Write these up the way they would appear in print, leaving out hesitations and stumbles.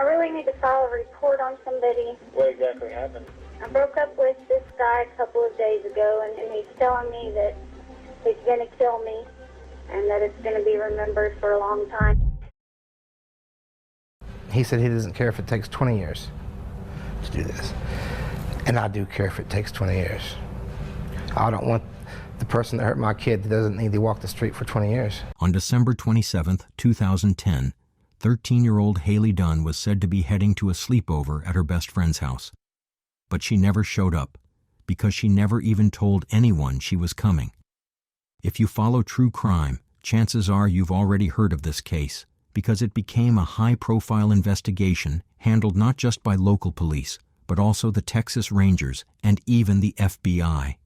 really need to file a report on somebody. What exactly happened? I broke up with this guy a couple of days ago, and he's telling me that he's going to kill me and that it's going to be remembered for a long time. He said he doesn't care if it takes 20 years to do this. And I do care if it takes 20 years. I don't want the person that hurt my kid that doesn't need to walk the street for 20 years. On December 27, 2010, 13-year-old Hailey Dunn was said to be heading to a sleepover at her best friend's house. But she never showed up because she never even told anyone she was coming. If you follow true crime, chances are you've already heard of this case because it became a high-profile investigation handled not just by local police, but also the Texas Rangers and even the FBI.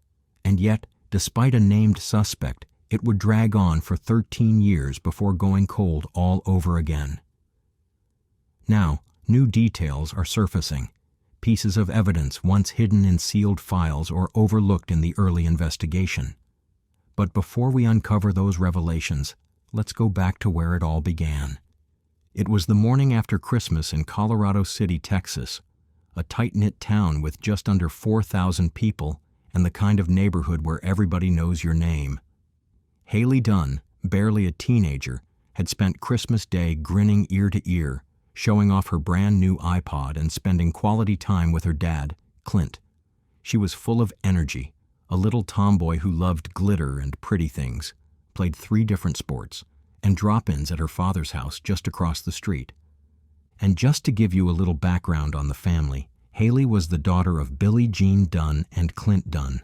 And yet, despite a named suspect, it would drag on for 13 years before going cold all over again. Now, new details are surfacing, pieces of evidence once hidden in sealed files or overlooked in the early investigation. But before we uncover those revelations, let's go back to where it all began. It was the morning after Christmas in Colorado City, Texas, a tight-knit town with just under 4,000 people and the kind of neighborhood where everybody knows your name. Hailey Dunn, barely a teenager, had spent Christmas Day grinning ear to ear, showing off her brand new iPod and spending quality time with her dad, Clint. She was full of energy, a little tomboy who loved glitter and pretty things, played 3 different sports, and drop-ins at her father's house just across the street. And just to give you a little background on the family, Hailey was the daughter of Billie Jean Dunn and Clint Dunn.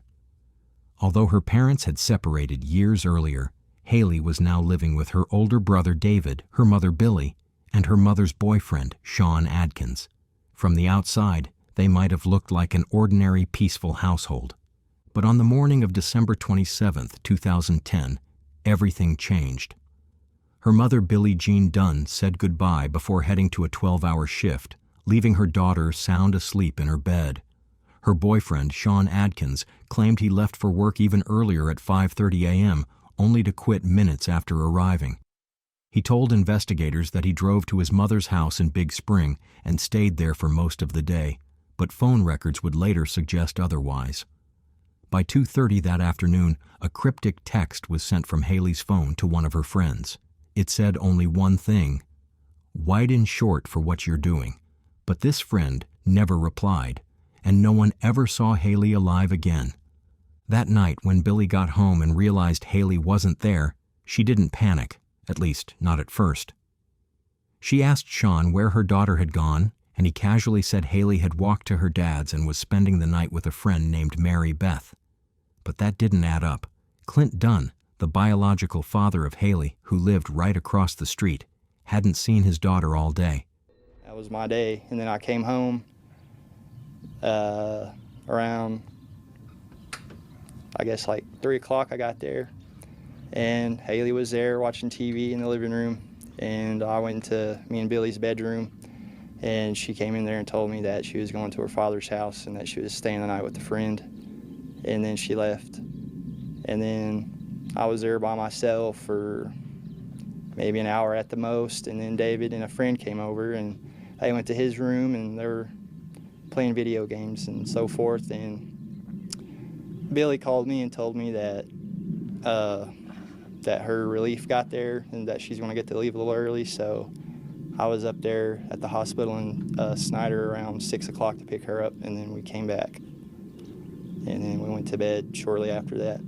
Although her parents had separated years earlier, Hailey was now living with her older brother David, her mother Billie, and her mother's boyfriend, Sean Adkins. From the outside, they might have looked like an ordinary, peaceful household. But on the morning of December 27, 2010, everything changed. Her mother, Billie Jean Dunn, said goodbye before heading to a 12-hour shift, leaving her daughter sound asleep in her bed. Her boyfriend, Sean Adkins, claimed he left for work even earlier at 5:30 a.m., only to quit minutes after arriving. He told investigators that he drove to his mother's house in Big Spring and stayed there for most of the day, but phone records would later suggest otherwise. By 2:30 that afternoon, a cryptic text was sent from Hailey's phone to one of her friends. It said only one thing: "White in short for what you're doing." But this friend never replied, and no one ever saw Hailey alive again. That night, when Billie got home and realized Hailey wasn't there, she didn't panic, at least not at first. She asked Sean where her daughter had gone, and he casually said Hailey had walked to her dad's and was spending the night with a friend named Mary Beth. But that didn't add up. Clint Dunn, the biological father of Hailey, who lived right across the street, hadn't seen his daughter all day. That was my day, and then I came home around, I guess like 3 o'clock I got there, and Hailey was there watching TV in the living room, and I went to me and Billie's bedroom, and she came in there and told me that she was going to her father's house and that she was staying the night with a friend, and then she left. And then I was there by myself for maybe an hour at the most, and then David and a friend came over, and they went to his room, and they were playing video games and so forth, and Billie called me and told me that that her relief got there and that she's going to get to leave a little early, so I was up there at the hospital in Snyder around 6 o'clock to pick her up, and then we came back, and then we went to bed shortly after that.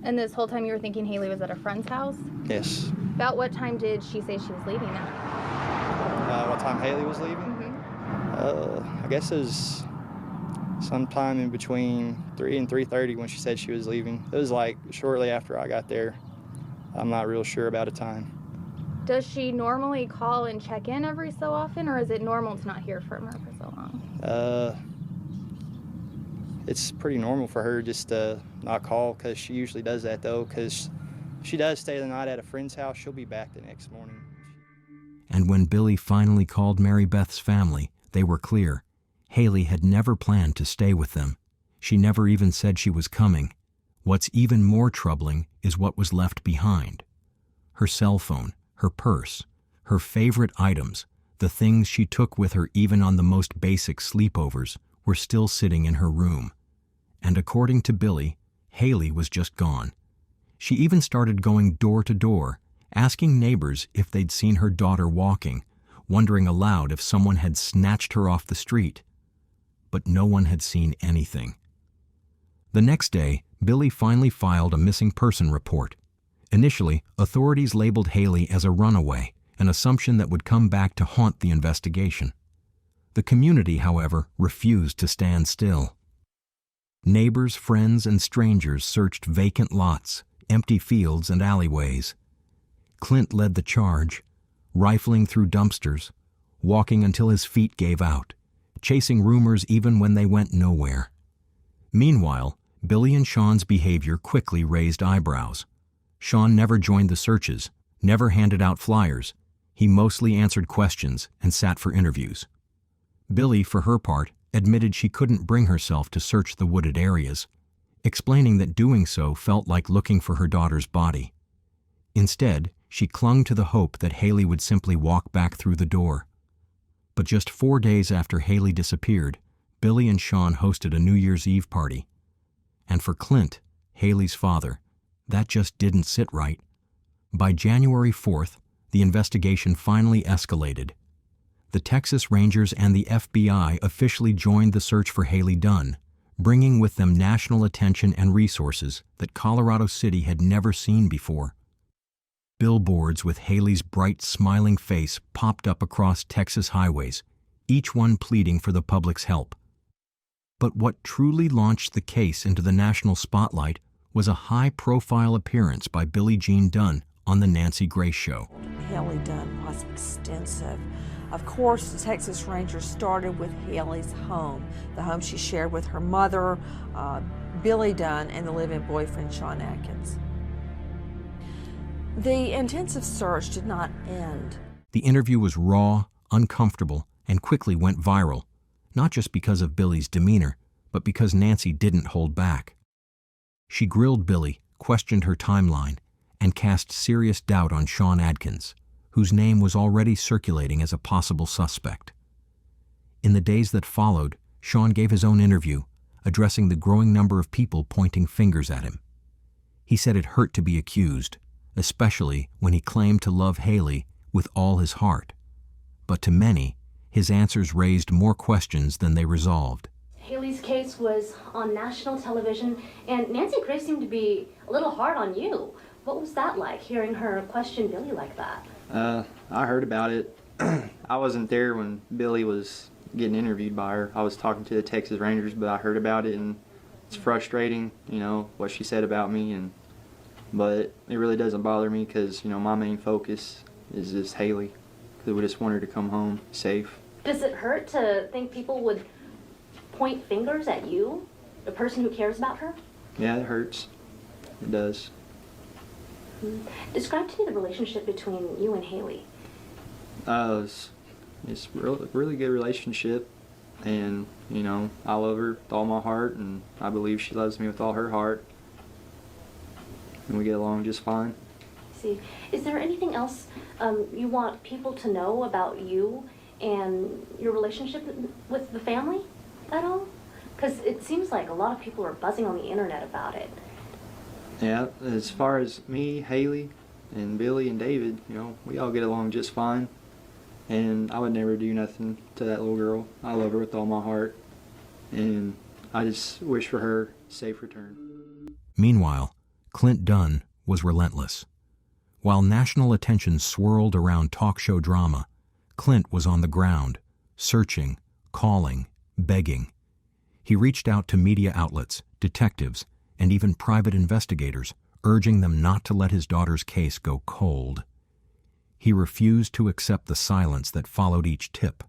And this whole time you were thinking Hailey was at a friend's house? Yes. About what time did she say she was leaving at? What time Hailey was leaving? I guess it was sometime in between 3 and 3:30 when she said she was leaving. It was like shortly after I got there. I'm not real sure about a time. Does she normally call and check in every so often, or is it normal to not hear from her for so long? It's pretty normal for her just to not call, because she usually does that, though, because she does stay the night at a friend's house. She'll be back the next morning. And when Billie finally called Mary Beth's family, they were clear. Hailey had never planned to stay with them. She never even said she was coming. What's even more troubling is what was left behind. Her cell phone, her purse, her favorite items, The things she took with her even on the most basic sleepovers were still sitting in her room. And according to Billy, Hailey was just gone. She even started going door to door, asking neighbors if they'd seen her daughter walking, wondering aloud if someone had snatched her off the street. But no one had seen anything. The next day, Billy finally filed a missing person report. Initially, authorities labeled Hailey as a runaway, an assumption that would come back to haunt the investigation. The community, however, refused to stand still. Neighbors, friends, and strangers searched vacant lots, empty fields, and alleyways. Clint led the charge, rifling through dumpsters, walking until his feet gave out, chasing rumors even when they went nowhere. Meanwhile, Billy and Sean's behavior quickly raised eyebrows. Sean never joined the searches, never handed out flyers. He mostly answered questions and sat for interviews. Billy, for her part, admitted she couldn't bring herself to search the wooded areas, explaining that doing so felt like looking for her daughter's body. Instead, she clung to the hope that Hailey would simply walk back through the door. But just 4 days after Hailey disappeared, Billy and Sean hosted a New Year's Eve party. And for Clint, Hailey's father, that just didn't sit right. By January 4th, the investigation finally escalated. The Texas Rangers and the FBI officially joined the search for Hailey Dunn, bringing with them national attention and resources that Colorado City had never seen before. Billboards with Hailey's bright, smiling face popped up across Texas highways, each one pleading for the public's help. But what truly launched the case into the national spotlight was a high-profile appearance by Billie Jean Dunn on The Nancy Grace Show. Hailey Dunn was extensive. Of course, the Texas Rangers started with Hailey's home, the home she shared with her mother, Billy Dunn, and the live-in boyfriend, Sean Atkins. The intensive search did not end. The interview was raw, uncomfortable, and quickly went viral, not just because of Billy's demeanor, but because Nancy didn't hold back. She grilled Billy, questioned her timeline, and cast serious doubt on Sean Atkins, whose name was already circulating as a possible suspect. In the days that followed, Sean gave his own interview, addressing the growing number of people pointing fingers at him. He said it hurt to be accused, especially when he claimed to love Hailey with all his heart. But to many, his answers raised more questions than they resolved. Hailey's case was on national television, and Nancy Grace seemed to be a little hard on you. What was that like, hearing her question Billy like that? I heard about it. I wasn't there when Billy was getting interviewed by her. I was talking to the Texas Rangers, but I heard about it, and it's frustrating, what she said about me. But it really doesn't bother me because, my main focus is just Hailey, because we just want her to come home safe. Does it hurt to think people would point fingers at you, the person who cares about her? Yeah, it hurts. It does. Describe to me the relationship between you and Hailey. It's a really good relationship, and I love her with all my heart, and I believe she loves me with all her heart, and we get along just fine. See, is there anything else you want people to know about you and your relationship with the family at all? Because it seems like a lot of people are buzzing on the internet about it. Yeah, as far as me, Hailey, and Billy and David, we all get along just fine. And I would never do nothing to that little girl. I love her with all my heart. And I just wish for her safe return. Meanwhile, Clint Dunn was relentless. While national attention swirled around talk show drama, Clint was on the ground, searching, calling, begging. He reached out to media outlets, detectives, and even private investigators, urging them not to let his daughter's case go cold. He refused to accept the silence that followed each tip.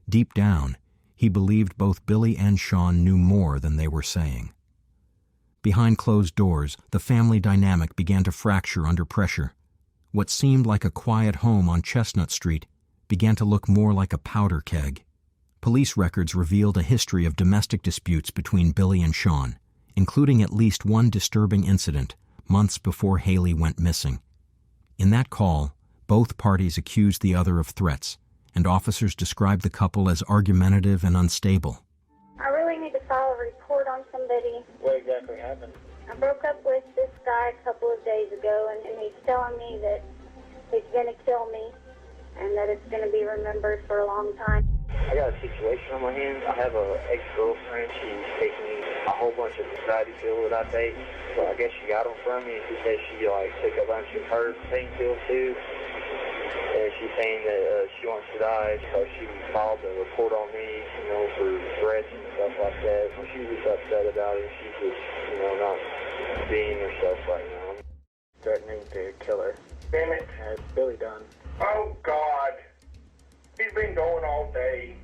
Deep down, he believed both Billy and Sean knew more than they were saying. Behind closed doors, the family dynamic began to fracture under pressure. What seemed like a quiet home on Chestnut Street began to look more like a powder keg. Police records revealed a history of domestic disputes between Billy and Sean, including at least one disturbing incident months before Hailey went missing. In that call, both parties accused the other of threats, and officers described the couple as argumentative and unstable. I really need to file a report on somebody. What exactly happened? I broke up with this guy a couple of days ago, and he's telling me that he's going to kill me and that it's going to be remembered for a long time. I got a situation on my hands. I have an ex-girlfriend. She's taking a whole bunch of anxiety pills that I take. So I guess she got them from me, and she said she took a bunch of her pain pills too. And she's saying that she wants to die, so she filed a report on me, for threats and stuff like that. So she's just upset about it. She's just, not being herself right now. Threatening to kill her. Damn it. It's Billy Dunn. Oh, God. He's been going all day.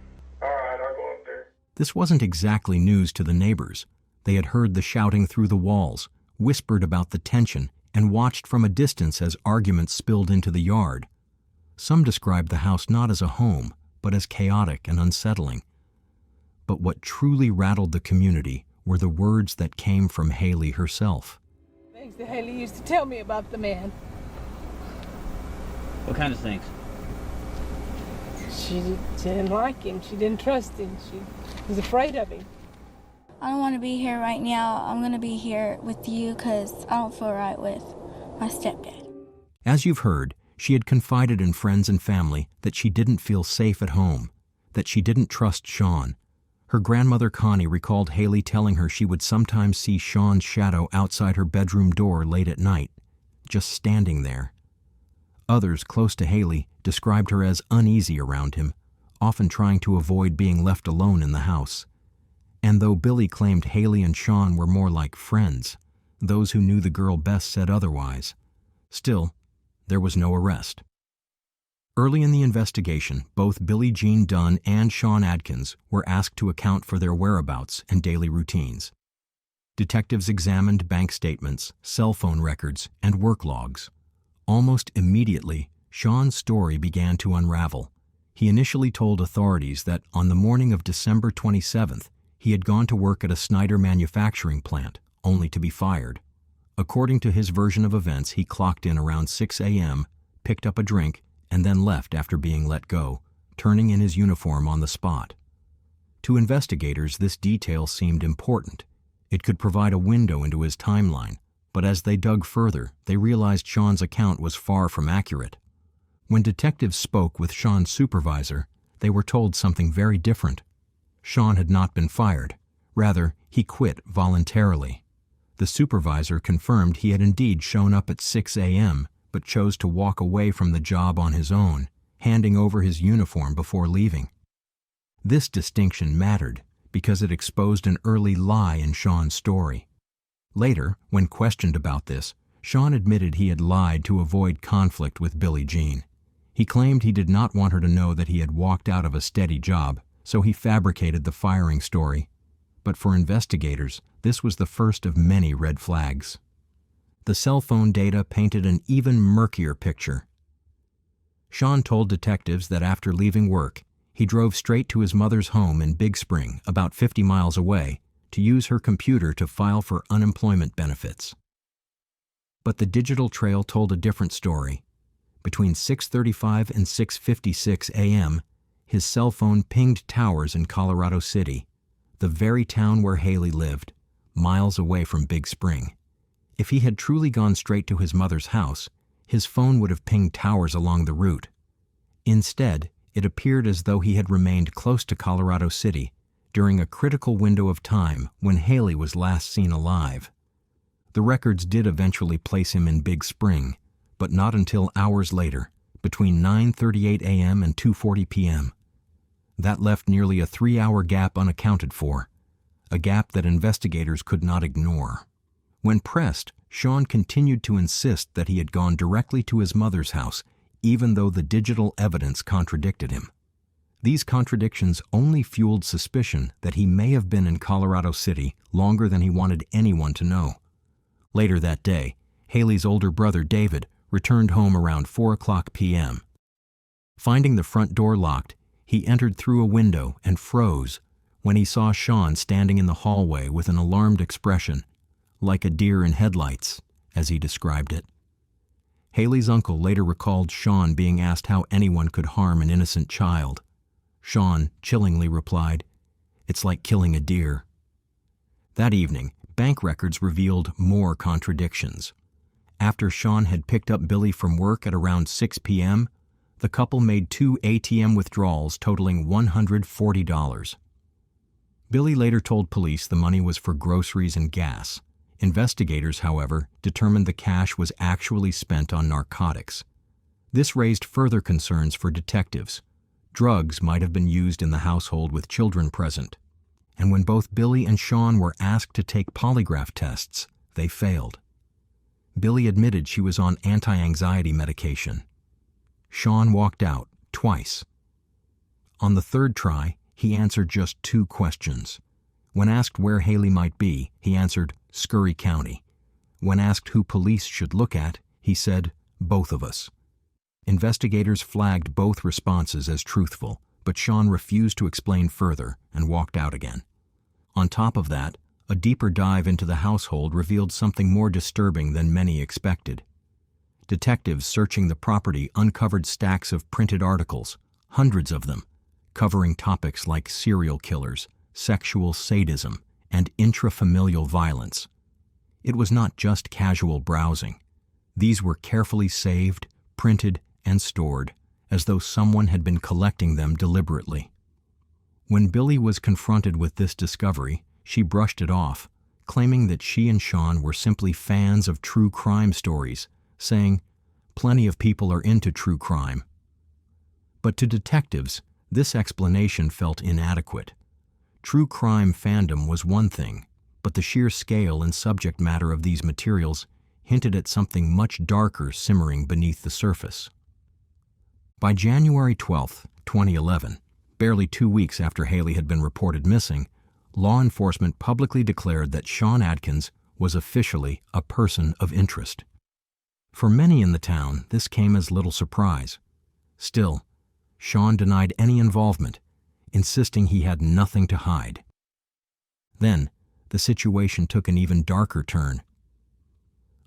All right, I'll go up there. This wasn't exactly news to the neighbors. They had heard the shouting through the walls, whispered about the tension, and watched from a distance as arguments spilled into the yard. Some described the house not as a home, but as chaotic and unsettling. But what truly rattled the community were the words that came from Hailey herself. Things that Hailey used to tell me about the man. What kind of things? She didn't like him. She didn't trust him. She was afraid of him. I don't want to be here right now. I'm going to be here with you because I don't feel right with my stepdad. As you've heard, she had confided in friends and family that she didn't feel safe at home, that she didn't trust Sean. Her grandmother Connie recalled Hailey telling her she would sometimes see Sean's shadow outside her bedroom door late at night, just standing there. Others close to Hailey described her as uneasy around him, often trying to avoid being left alone in the house. And though Billy claimed Hailey and Sean were more like friends, those who knew the girl best said otherwise. Still, there was no arrest. Early in the investigation, both Billie Jean Dunn and Sean Adkins were asked to account for their whereabouts and daily routines. Detectives examined bank statements, cell phone records, and work logs. Almost immediately, Sean's story began to unravel. He initially told authorities that on the morning of December 27th, he had gone to work at a Snyder manufacturing plant, only to be fired. According to his version of events, he clocked in around 6 a.m., picked up a drink, and then left after being let go, turning in his uniform on the spot. To investigators, this detail seemed important. It could provide a window into his timeline, but as they dug further, they realized Sean's account was far from accurate. When detectives spoke with Sean's supervisor, they were told something very different. Sean had not been fired. Rather, he quit voluntarily. The supervisor confirmed he had indeed shown up at 6 a.m., but chose to walk away from the job on his own, handing over his uniform before leaving. This distinction mattered because it exposed an early lie in Sean's story. Later, when questioned about this, Sean admitted he had lied to avoid conflict with Billie Jean. He claimed he did not want her to know that he had walked out of a steady job, so he fabricated the firing story. But for investigators, this was the first of many red flags. The cell phone data painted an even murkier picture. Sean told detectives that after leaving work, he drove straight to his mother's home in Big Spring, about 50 miles away, to use her computer to file for unemployment benefits. But the digital trail told a different story. Between 6:35 and 6:56 a.m., his cell phone pinged towers in Colorado City, the very town where Hailey lived, miles away from Big Spring. If he had truly gone straight to his mother's house, his phone would have pinged towers along the route. Instead, it appeared as though he had remained close to Colorado City during a critical window of time when Hailey was last seen alive. The records did eventually place him in Big Spring, but not until hours later, between 9:38 a.m. and 2:40 p.m. That left nearly a 3-hour gap unaccounted for, a gap that investigators could not ignore. When pressed, Sean continued to insist that he had gone directly to his mother's house, even though the digital evidence contradicted him. These contradictions only fueled suspicion that he may have been in Colorado City longer than he wanted anyone to know. Later that day, Hailey's older brother David returned home around 4:00 p.m. Finding the front door locked, he entered through a window and froze when he saw Sean standing in the hallway with an alarmed expression, like a deer in headlights, as he described it. Hailey's uncle later recalled Sean being asked how anyone could harm an innocent child. Sean chillingly replied, "It's like killing a deer." That evening, bank records revealed more contradictions. After Sean had picked up Billy from work at around 6 p.m., the couple made 2 ATM withdrawals totaling $140. Billy later told police the money was for groceries and gas. Investigators, however, determined the cash was actually spent on narcotics. This raised further concerns for detectives. Drugs might have been used in the household with children present. And when both Billy and Sean were asked to take polygraph tests, they failed. Billy admitted she was on anti-anxiety medication. Sean walked out twice. On the third try, he answered just 2 questions. When asked where Hailey might be, he answered Scurry County. When asked who police should look at, he said, "Both of us." Investigators flagged both responses as truthful, but Sean refused to explain further and walked out again. On top of that, a deeper dive into the household revealed something more disturbing than many expected. Detectives searching the property uncovered stacks of printed articles, hundreds of them, covering topics like serial killers, sexual sadism, and intrafamilial violence. It was not just casual browsing. These were carefully saved, printed, and stored, as though someone had been collecting them deliberately. When Billy was confronted with this discovery, she brushed it off, claiming that she and Sean were simply fans of true crime stories, saying, "Plenty of people are into true crime." But to detectives, this explanation felt inadequate. True crime fandom was one thing, but the sheer scale and subject matter of these materials hinted at something much darker simmering beneath the surface. By January 12, 2011, barely 2 weeks after Hailey had been reported missing, law enforcement publicly declared that Sean Adkins was officially a person of interest. For many in the town, this came as little surprise. Still, Sean denied any involvement, insisting he had nothing to hide. Then, the situation took an even darker turn.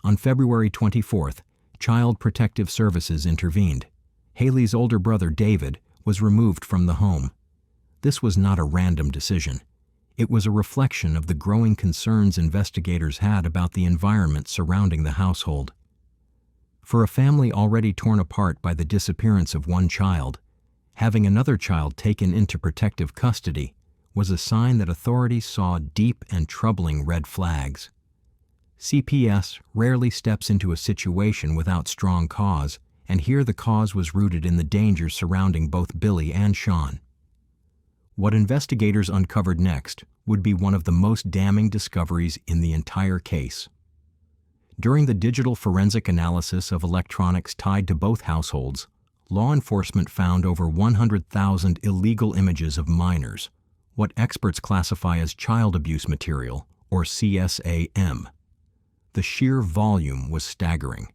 On February 24th, Child Protective Services intervened. Hailey's older brother, David, was removed from the home. This was not a random decision. It was a reflection of the growing concerns investigators had about the environment surrounding the household. For a family already torn apart by the disappearance of one child, having another child taken into protective custody was a sign that authorities saw deep and troubling red flags. CPS rarely steps into a situation without strong cause, and here the cause was rooted in the dangers surrounding both Billy and Sean. What investigators uncovered next would be one of the most damning discoveries in the entire case. During the digital forensic analysis of electronics tied to both households, law enforcement found over 100,000 illegal images of minors, what experts classify as child abuse material, or CSAM. The sheer volume was staggering.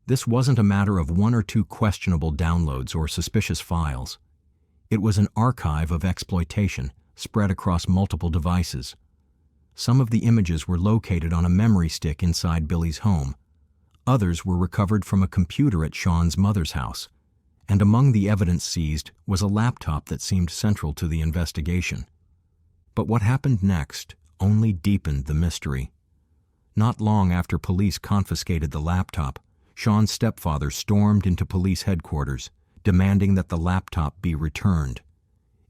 This wasn't a matter of 1 or 2 questionable downloads or suspicious files. It was an archive of exploitation spread across multiple devices. Some of the images were located on a memory stick inside Billy's home. Others were recovered from a computer at Sean's mother's house. And among the evidence seized was a laptop that seemed central to the investigation. But what happened next only deepened the mystery. Not long after police confiscated the laptop, Sean's stepfather stormed into police headquarters, demanding that the laptop be returned.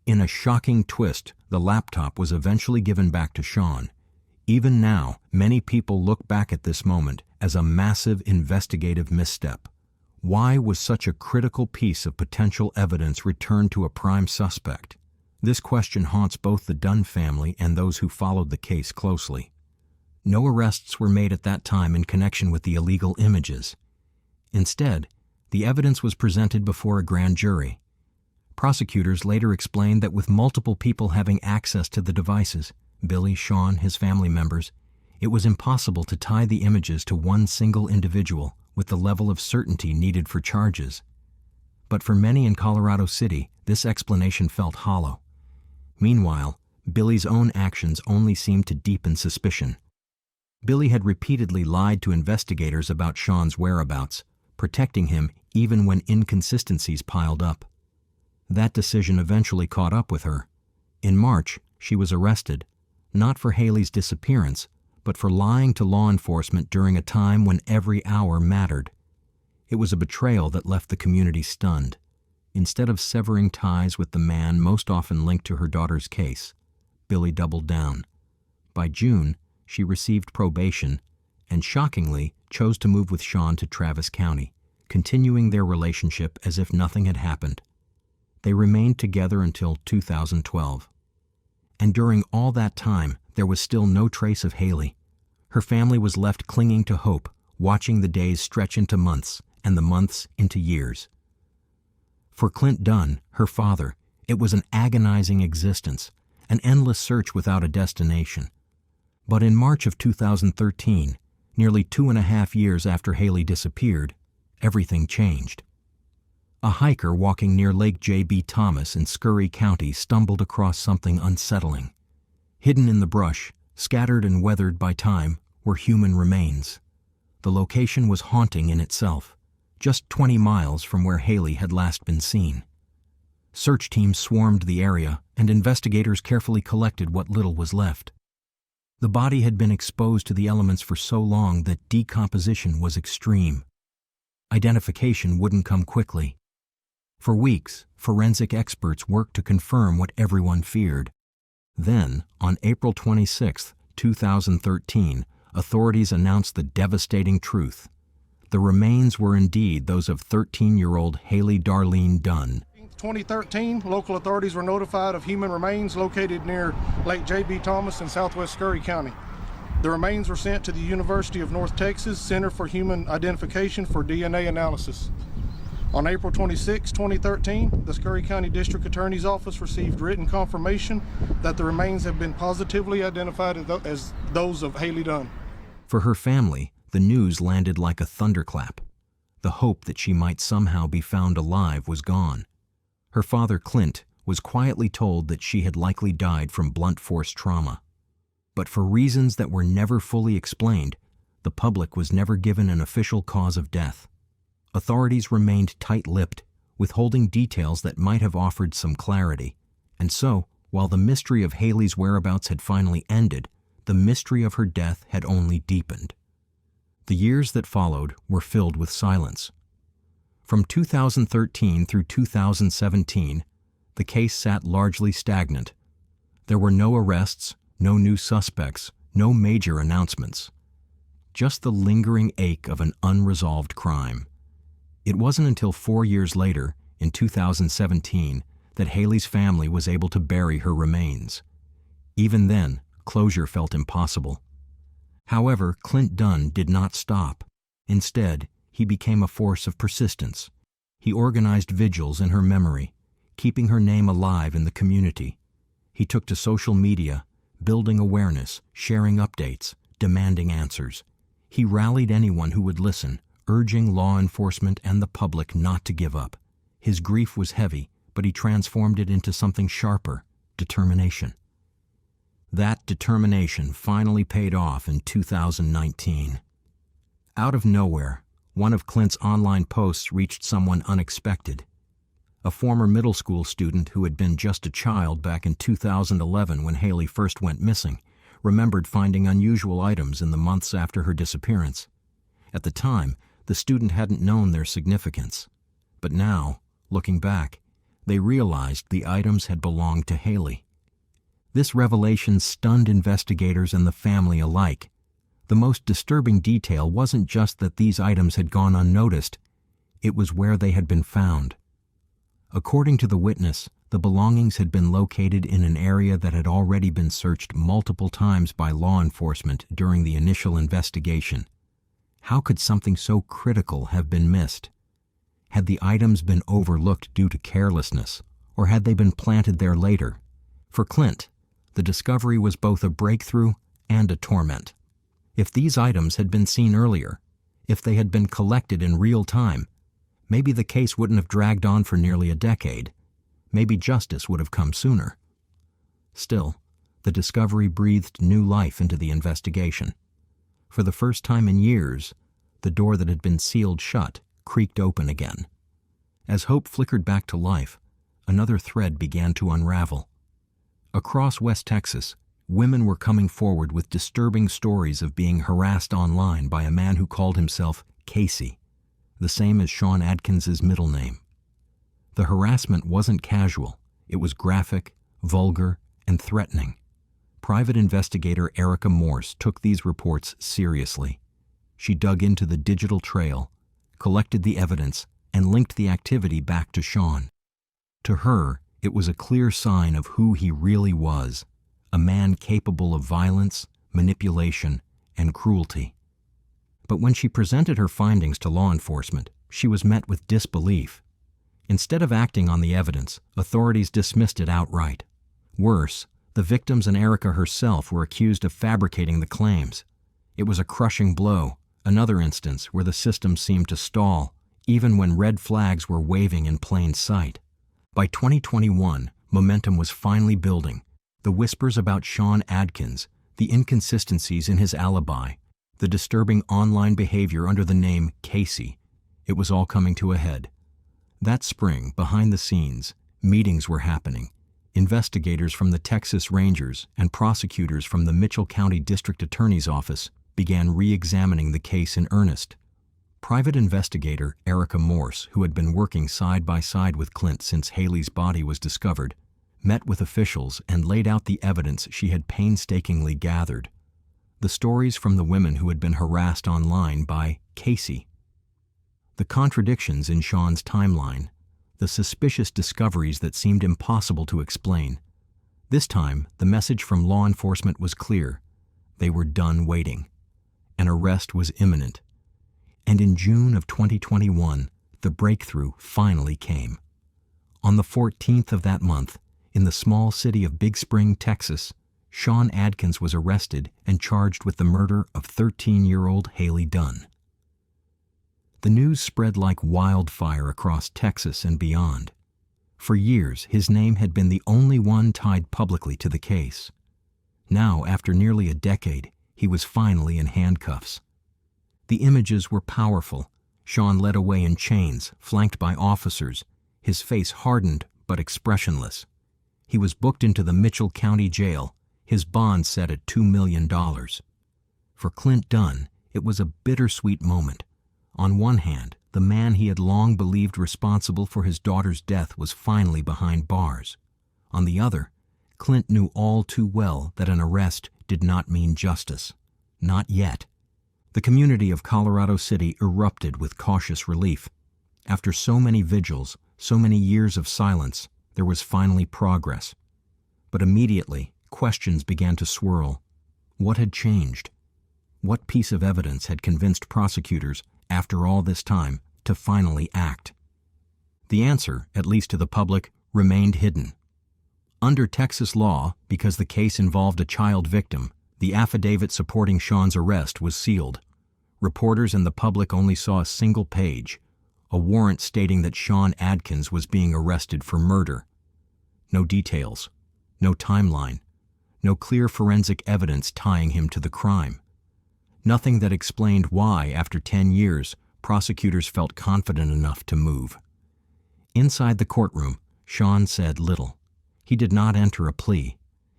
In a shocking twist, the laptop was eventually given back to Sean. Even now, many people look back at this moment as a massive investigative misstep. Why was such a critical piece of potential evidence returned to a prime suspect? This question haunts both the Dunn family and those who followed the case closely. No arrests were made at that time in connection with the illegal images. Instead, the evidence was presented before a grand jury. Prosecutors later explained that with multiple people having access to the devices, Billy, Sean, his family members, it was impossible to tie the images to one single individual with the level of certainty needed for charges. But for many in Colorado City, this explanation felt hollow. Meanwhile, Billy's own actions only seemed to deepen suspicion. Billy had repeatedly lied to investigators about Sean's whereabouts, protecting him even when inconsistencies piled up. That decision eventually caught up with her. In March, she was arrested, not for Hailey's disappearance, but for lying to law enforcement during a time when every hour mattered. It was a betrayal that left the community stunned. Instead of severing ties with the man most often linked to her daughter's case, Billy doubled down. By June, she received probation and, shockingly, chose to move with Sean to Travis County, continuing their relationship as if nothing had happened. They remained together until 2012. And during all that time, there was still no trace of Hailey. Her family was left clinging to hope, watching the days stretch into months and the months into years. For Clint Dunn, her father, it was an agonizing existence, an endless search without a destination. But in March of 2013, nearly 2.5 years after Hailey disappeared, everything changed. A hiker walking near Lake J.B. Thomas in Scurry County stumbled across something unsettling. Hidden in the brush, scattered and weathered by time, were human remains. The location was haunting in itself, just 20 miles from where Hailey had last been seen. Search teams swarmed the area, and investigators carefully collected what little was left. The body had been exposed to the elements for so long that decomposition was extreme. Identification wouldn't come quickly. For weeks, forensic experts worked to confirm what everyone feared. Then, on April 26, 2013, authorities announced the devastating truth. The remains were indeed those of 13-year-old Hailey Darlene Dunn. 2013, local authorities were notified of human remains located near Lake J.B. Thomas in southwest Scurry County. The remains were sent to the University of North Texas Center for Human Identification for DNA analysis. On April 26, 2013, the Scurry County District Attorney's Office received written confirmation that the remains have been positively identified as those of Hailey Dunn. For her family, the news landed like a thunderclap. The hope that she might somehow be found alive was gone. Her father, Clint, was quietly told that she had likely died from blunt force trauma. But for reasons that were never fully explained, the public was never given an official cause of death. Authorities remained tight-lipped, withholding details that might have offered some clarity. And so, while the mystery of Hailey's whereabouts had finally ended, the mystery of her death had only deepened. The years that followed were filled with silence. From 2013 through 2017, the case sat largely stagnant. There were no arrests, no new suspects, no major announcements. Just the lingering ache of an unresolved crime. It wasn't until 4 years later, in 2017, that Hailey's family was able to bury her remains. Even then, closure felt impossible. However, Clint Dunn did not stop. Instead, he became a force of persistence. He organized vigils in her memory, keeping her name alive in the community. He took to social media, building awareness, sharing updates, demanding answers. He rallied anyone who would listen, urging law enforcement and the public not to give up. His grief was heavy, but he transformed it into something sharper: determination. That determination finally paid off in 2019. Out of nowhere, one of Clint's online posts reached someone unexpected. A former middle school student who had been just a child back in 2011 when Hailey first went missing remembered finding unusual items in the months after her disappearance. At the time, the student hadn't known their significance. But now, looking back, they realized the items had belonged to Hailey. This revelation stunned investigators and the family alike. The most disturbing detail wasn't just that these items had gone unnoticed, it was where they had been found. According to the witness, the belongings had been located in an area that had already been searched multiple times by law enforcement during the initial investigation. How could something so critical have been missed? Had the items been overlooked due to carelessness, or had they been planted there later? For Clint, the discovery was both a breakthrough and a torment. If these items had been seen earlier, if they had been collected in real time, maybe the case wouldn't have dragged on for nearly a decade. Maybe justice would have come sooner. Still, the discovery breathed new life into the investigation. For the first time in years, the door that had been sealed shut creaked open again. As hope flickered back to life, another thread began to unravel. Across West Texas, women were coming forward with disturbing stories of being harassed online by a man who called himself Casey, the same as Sean Adkins's middle name. The harassment wasn't casual. It was graphic, vulgar, and threatening. Private investigator Erica Morse took these reports seriously. She dug into the digital trail, collected the evidence, and linked the activity back to Sean. To her, it was a clear sign of who he really was, a man capable of violence, manipulation, and cruelty. But when she presented her findings to law enforcement, she was met with disbelief. Instead of acting on the evidence, authorities dismissed it outright. Worse, the victims and Erica herself were accused of fabricating the claims. It was a crushing blow, another instance where the system seemed to stall, even when red flags were waving in plain sight. By 2021, momentum was finally building. The whispers about Sean Adkins, the inconsistencies in his alibi, the disturbing online behavior under the name Casey, it was all coming to a head. That spring, behind the scenes, meetings were happening. Investigators from the Texas Rangers and prosecutors from the Mitchell County District Attorney's Office began re-examining the case in earnest. Private investigator Erica Morse, who had been working side by side with Clint since Hailey's body was discovered, met with officials and laid out the evidence she had painstakingly gathered. The stories from the women who had been harassed online by Casey. The contradictions in Sean's timeline, the suspicious discoveries that seemed impossible to explain. This time, the message from law enforcement was clear. They were done waiting. An arrest was imminent. And in June of 2021, the breakthrough finally came. On the 14th of that month, in the small city of Big Spring, Texas, Sean Adkins was arrested and charged with the murder of 13-year-old Hailey Dunn. The news spread like wildfire across Texas and beyond. For years, his name had been the only one tied publicly to the case. Now, after nearly a decade, he was finally in handcuffs. The images were powerful. Sean led away in chains, flanked by officers, his face hardened but expressionless. He was booked into the Mitchell County Jail, his bond set at $2 million. For Clint Dunn, it was a bittersweet moment. On one hand, the man he had long believed responsible for his daughter's death was finally behind bars. On the other, Clint knew all too well that an arrest did not mean justice. Not yet. The community of Colorado City erupted with cautious relief. After so many vigils, so many years of silence, there was finally progress. But immediately, questions began to swirl. What had changed? What piece of evidence had convinced prosecutors, after all this time, to finally act? The answer, at least to the public, remained hidden. Under Texas law, because the case involved a child victim, the affidavit supporting Sean's arrest was sealed. Reporters and the public only saw a single page, a warrant stating that Sean Adkins was being arrested for murder. No details, no timeline, no clear forensic evidence tying him to the crime. Nothing that explained why, after 10 years, prosecutors felt confident enough to move. Inside the courtroom, Sean said little. He did not enter a plea.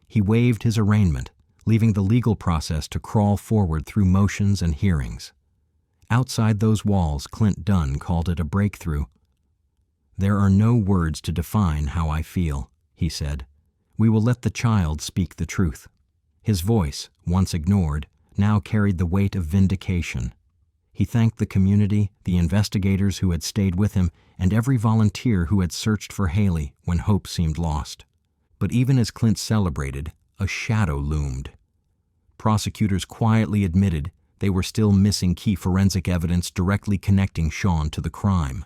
He waived his arraignment, leaving the legal process to crawl forward through motions and hearings. Outside those walls, Clint Dunn called it a breakthrough. "There are no words to define how I feel," he said. "We will let the child speak the truth." His voice, once ignored, now carried the weight of vindication. He thanked the community, the investigators who had stayed with him, and every volunteer who had searched for Hailey when hope seemed lost. But even as Clint celebrated, a shadow loomed. Prosecutors quietly admitted they were still missing key forensic evidence directly connecting Sean to the crime.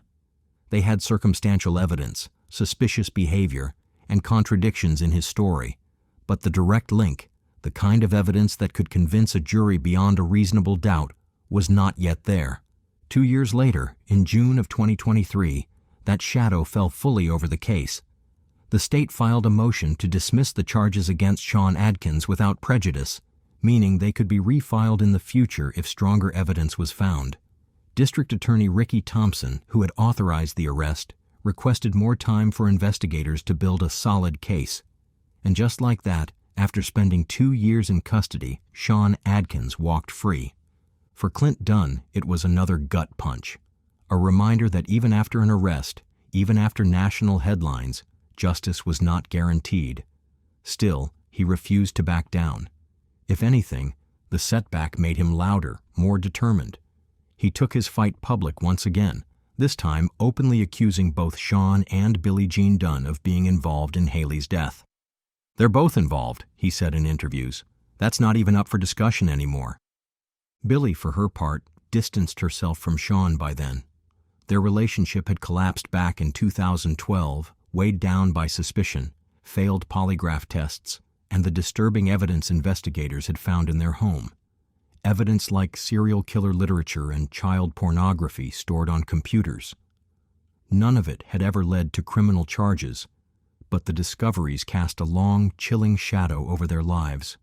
They had circumstantial evidence, suspicious behavior, and contradictions in his story, but the direct link, the kind of evidence that could convince a jury beyond a reasonable doubt, was not yet there. 2 years later, in June of 2023, that shadow fell fully over the case. The state filed a motion to dismiss the charges against Sean Adkins without prejudice, meaning they could be refiled in the future if stronger evidence was found. District Attorney Ricky Thompson, who had authorized the arrest, requested more time for investigators to build a solid case. And just like that, after spending 2 years in custody, Sean Adkins walked free. For Clint Dunn, it was another gut punch, a reminder that even after an arrest, even after national headlines, justice was not guaranteed. Still, he refused to back down. If anything, the setback made him louder, more determined. He took his fight public once again, this time openly accusing both Sean and Billie Jean Dunn of being involved in Hailey's death. "They're both involved," he said in interviews. "That's not even up for discussion anymore." Billie, for her part, distanced herself from Sean by then. Their relationship had collapsed back in 2012, weighed down by suspicion, failed polygraph tests, and the disturbing evidence investigators had found in their home. Evidence like serial killer literature and child pornography stored on computers. None of it had ever led to criminal charges, but the discoveries cast a long, chilling shadow over their lives.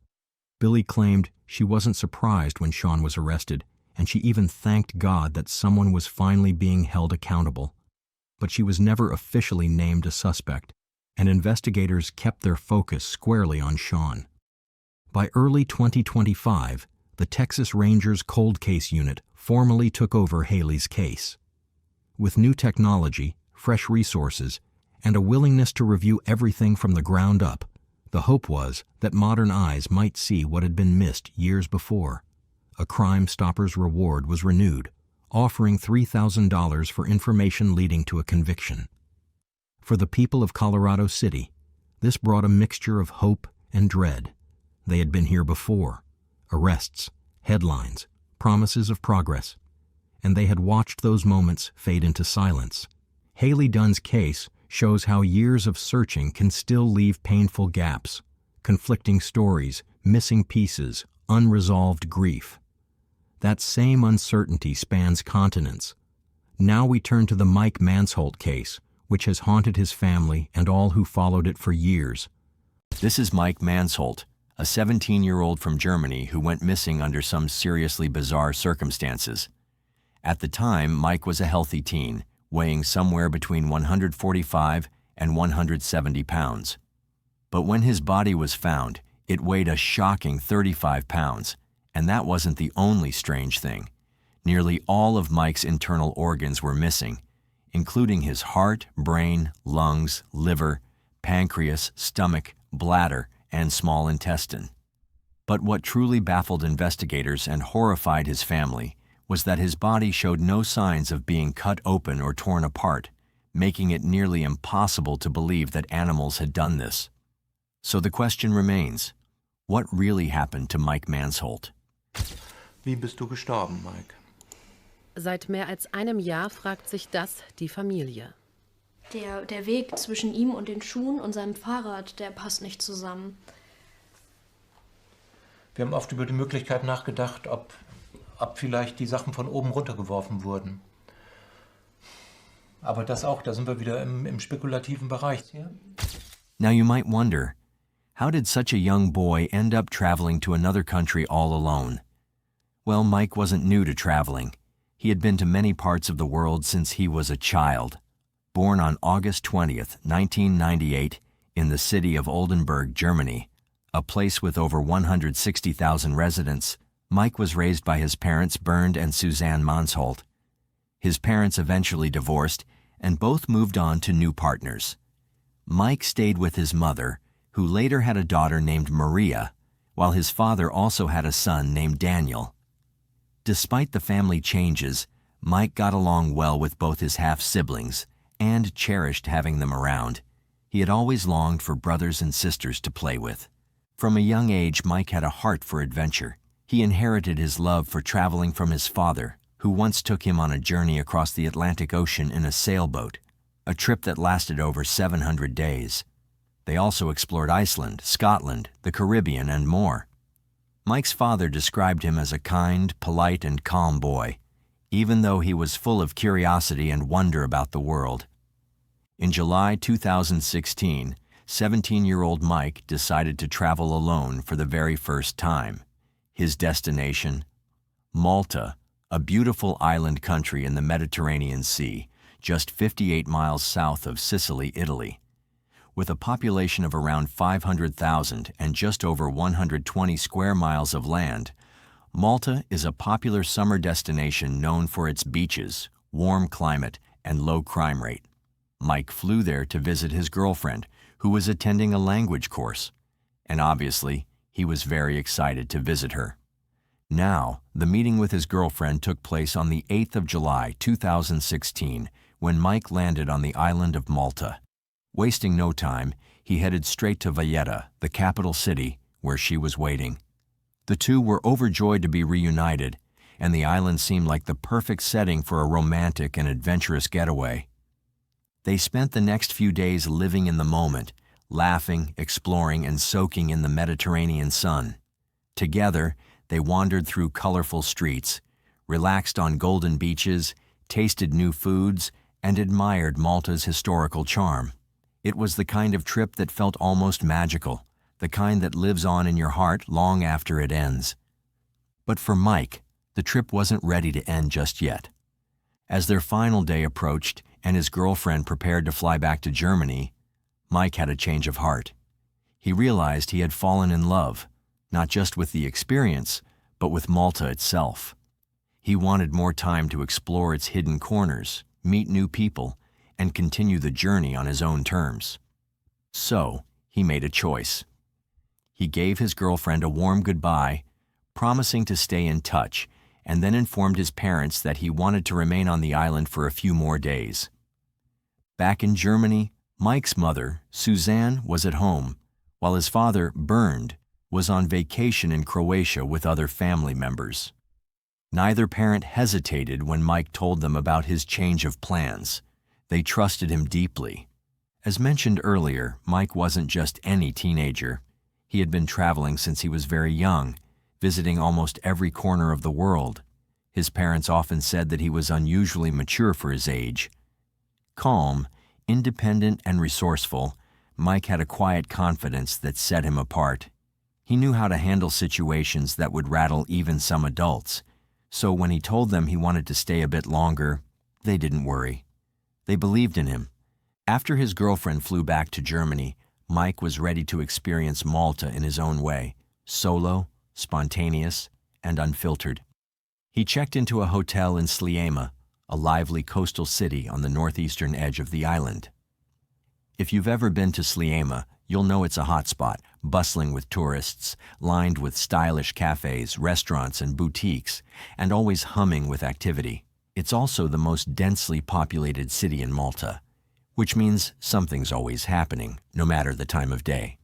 Billie claimed she wasn't surprised when Sean was arrested, and she even thanked God that someone was finally being held accountable. But she was never officially named a suspect, and investigators kept their focus squarely on Sean. By early 2025, the Texas Rangers Cold Case Unit formally took over Hailey's case. With new technology, fresh resources, and a willingness to review everything from the ground up, the hope was that modern eyes might see what had been missed years before. A Crime Stoppers reward was renewed, offering $3,000 for information leading to a conviction. For the people of Colorado City, this brought a mixture of hope and dread. They had been here before. Arrests, headlines, promises of progress. And they had watched those moments fade into silence. Hailey Dunn's case shows how years of searching can still leave painful gaps, conflicting stories, missing pieces, unresolved grief. That same uncertainty spans continents. Now we turn to the Mike Mansholt case, which has haunted his family and all who followed it for years. This is Mike Mansholt, a 17-year-old from Germany who went missing under some seriously bizarre circumstances. At the time, Mike was a healthy teen, weighing somewhere between 145 and 170 pounds. But when his body was found, it weighed a shocking 35 pounds, and that wasn't the only strange thing. Nearly all of Mike's internal organs were missing, including his heart, brain, lungs, liver, pancreas, stomach, bladder, and small intestine. But what truly baffled investigators and horrified his family was that his body showed no signs of being cut open or torn apart, making it nearly impossible to believe that animals had done this. So the question remains, what really happened to Mike Mansholt? Wie bist du gestorben, Mike? Seit mehr als einem Jahr fragt sich das die Familie. Der Weg zwischen ihm und den Schuhen und seinem Fahrrad, der passt nicht zusammen. Wir haben oft über die Möglichkeit nachgedacht, ob vielleicht die Sachen von oben runtergeworfen wurden. Aber das auch, da sind wir wieder im spekulativen Bereich. Ja? Now you might wonder, how did such a young boy end up traveling to another country all alone? Well, Mike wasn't new to traveling. He had been to many parts of the world since he was a child. Born on August 20th, 1998, in the city of Oldenburg, Germany, a place with over 160,000 residents, Mike was raised by his parents Bernd and Suzanne Mansholt. His parents eventually divorced, and both moved on to new partners. Mike stayed with his mother, who later had a daughter named Maria, while his father also had a son named Daniel. Despite the family changes, Mike got along well with both his half-siblings and cherished having them around. He had always longed for brothers and sisters to play with. From a young age, Mike had a heart for adventure. He inherited his love for traveling from his father, who once took him on a journey across the Atlantic Ocean in a sailboat, a trip that lasted over 700 days. They also explored Iceland, Scotland, the Caribbean, and more. Mike's father described him as a kind, polite, and calm boy, even though he was full of curiosity and wonder about the world. In July 2016, 17-year-old Mike decided to travel alone for the very first time. His destination? Malta, a beautiful island country in the Mediterranean Sea, just 58 miles south of Sicily, Italy. With a population of around 500,000 and just over 120 square miles of land, Malta is a popular summer destination known for its beaches, warm climate, and low crime rate. Mike flew there to visit his girlfriend, who was attending a language course, and obviously, he was very excited to visit her. Now, the meeting with his girlfriend took place on the 8th of July, 2016, when Mike landed on the island of Malta. Wasting no time, he headed straight to Valletta, the capital city, where she was waiting. The two were overjoyed to be reunited, and the island seemed like the perfect setting for a romantic and adventurous getaway. They spent the next few days living in the moment, laughing, exploring, and soaking in the Mediterranean sun. Together, they wandered through colorful streets, relaxed on golden beaches, tasted new foods, and admired Malta's historical charm. It was the kind of trip that felt almost magical, the kind that lives on in your heart long after it ends. But for Mike, the trip wasn't ready to end just yet. As their final day approached and his girlfriend prepared to fly back to Germany, Mike had a change of heart. He realized he had fallen in love, not just with the experience, but with Malta itself. He wanted more time to explore its hidden corners, meet new people, and continue the journey on his own terms. So, he made a choice. He gave his girlfriend a warm goodbye, promising to stay in touch, and then informed his parents that he wanted to remain on the island for a few more days. Back in Germany, Mike's mother, Suzanne, was at home, while his father, Bernd, was on vacation in Croatia with other family members. Neither parent hesitated when Mike told them about his change of plans. They trusted him deeply. As mentioned earlier, Mike wasn't just any teenager. He had been traveling since he was very young, visiting almost every corner of the world. His parents often said that he was unusually mature for his age. Calm, independent, and resourceful, Mike had a quiet confidence that set him apart. He knew how to handle situations that would rattle even some adults, so when he told them he wanted to stay a bit longer, they didn't worry. They believed in him. After his girlfriend flew back to Germany, Mike was ready to experience Malta in his own way, solo, spontaneous, and unfiltered. He checked into a hotel in Sliema, a lively coastal city on the northeastern edge of the island. If you've ever been to Sliema, you'll know it's a hotspot, bustling with tourists, lined with stylish cafes, restaurants, and boutiques, and always humming with activity. It's also the most densely populated city in Malta, which means something's always happening, no matter the time of day.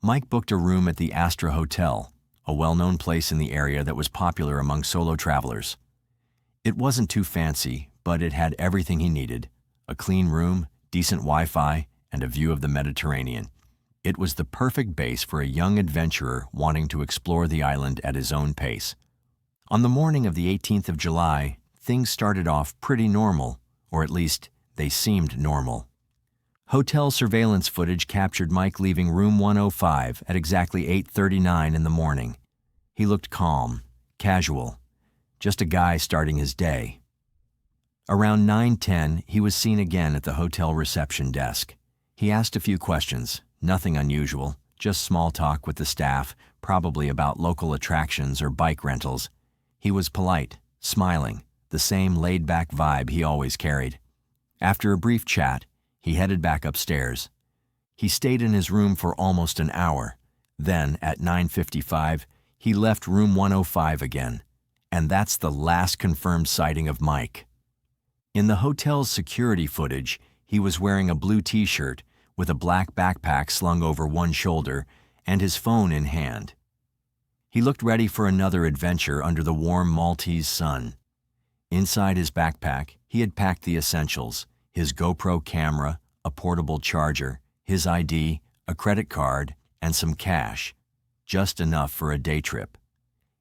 Mike booked a room at the Astra Hotel, a well-known place in the area that was popular among solo travelers. It wasn't too fancy, but it had everything he needed: a clean room, decent Wi-Fi, and a view of the Mediterranean. It was the perfect base for a young adventurer wanting to explore the island at his own pace. On the morning of the 18th of July, things started off pretty normal, or at least they seemed normal. Hotel surveillance footage captured Mike leaving room 105 at exactly 8:39 in the morning. He looked calm, casual, just a guy starting his day. Around 9:10, he was seen again at the hotel reception desk. He asked a few questions, nothing unusual, just small talk with the staff, probably about local attractions or bike rentals. He was polite, smiling, the same laid-back vibe he always carried. After a brief chat, he headed back upstairs. He stayed in his room for almost an hour. Then, at 9:55, he left room 105 again. And that's the last confirmed sighting of Mike. In the hotel's security footage, he was wearing a blue t-shirt with a black backpack slung over one shoulder and his phone in hand. He looked ready for another adventure under the warm Maltese sun. Inside his backpack, he had packed the essentials: his GoPro camera, a portable charger, his ID, a credit card, and some cash, just enough for a day trip.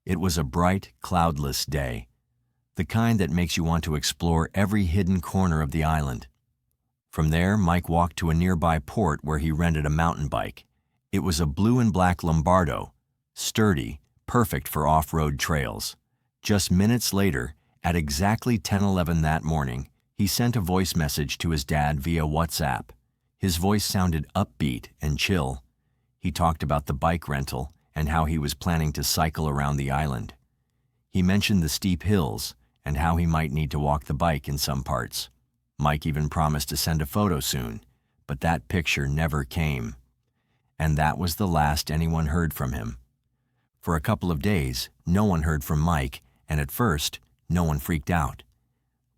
It was a bright, cloudless day, the kind that makes you want to explore every hidden corner of the island. From there, Mike walked to a nearby port where he rented a mountain bike. It was a blue and black Lombardo, sturdy, perfect for off-road trails. Just minutes later, At exactly 10:11 that morning, he sent a voice message to his dad via WhatsApp. His voice sounded upbeat and chill. He talked about the bike rental and how he was planning to cycle around the island. He mentioned the steep hills and how he might need to walk the bike in some parts. Mike even promised to send a photo soon, but that picture never came. And that was the last anyone heard from him. For a couple of days, no one heard from Mike, and at first, no one freaked out.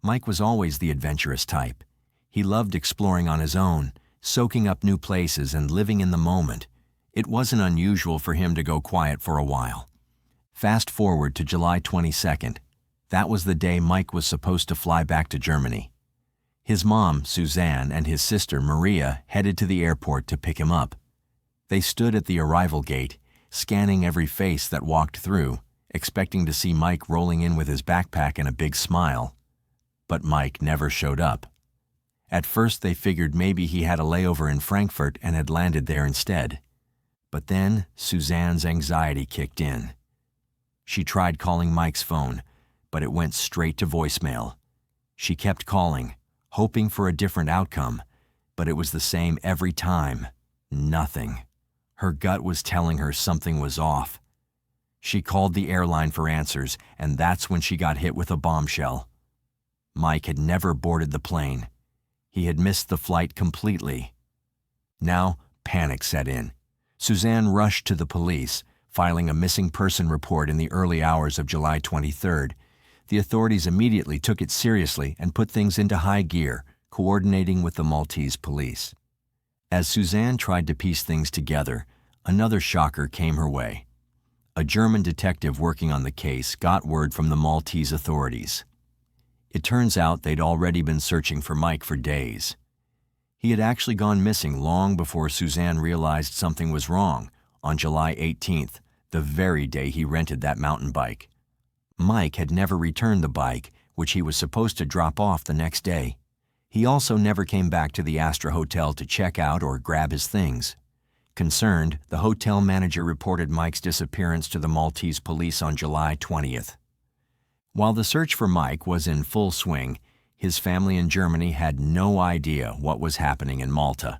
Mike was always the adventurous type. He loved exploring on his own, soaking up new places and living in the moment. It wasn't unusual for him to go quiet for a while. Fast forward to July 22nd. That was the day Mike was supposed to fly back to Germany. His mom, Suzanne, and his sister, Maria, headed to the airport to pick him up. They stood at the arrival gate, scanning every face that walked through, expecting to see Mike rolling in with his backpack and a big smile. But Mike never showed up. At first they figured maybe he had a layover in Frankfurt and had landed there instead. But then Suzanne's anxiety kicked in. She tried calling Mike's phone, but it went straight to voicemail. She kept calling, hoping for a different outcome, but it was the same every time. Nothing. Her gut was telling her something was off. She called the airline for answers, and that's when she got hit with a bombshell. Mike had never boarded the plane. He had missed the flight completely. Now, panic set in. Suzanne rushed to the police, filing a missing person report in the early hours of July 23rd. The authorities immediately took it seriously and put things into high gear, coordinating with the Maltese police. As Suzanne tried to piece things together, another shocker came her way. A German detective working on the case got word from the Maltese authorities. It turns out they'd already been searching for Mike for days. He had actually gone missing long before Suzanne realized something was wrong, on July 18th, the very day he rented that mountain bike. Mike had never returned the bike, which he was supposed to drop off the next day. He also never came back to the Astra Hotel to check out or grab his things. Concerned, the hotel manager reported Mike's disappearance to the Maltese police on July 20th. While the search for Mike was in full swing, his family in Germany had no idea what was happening in Malta.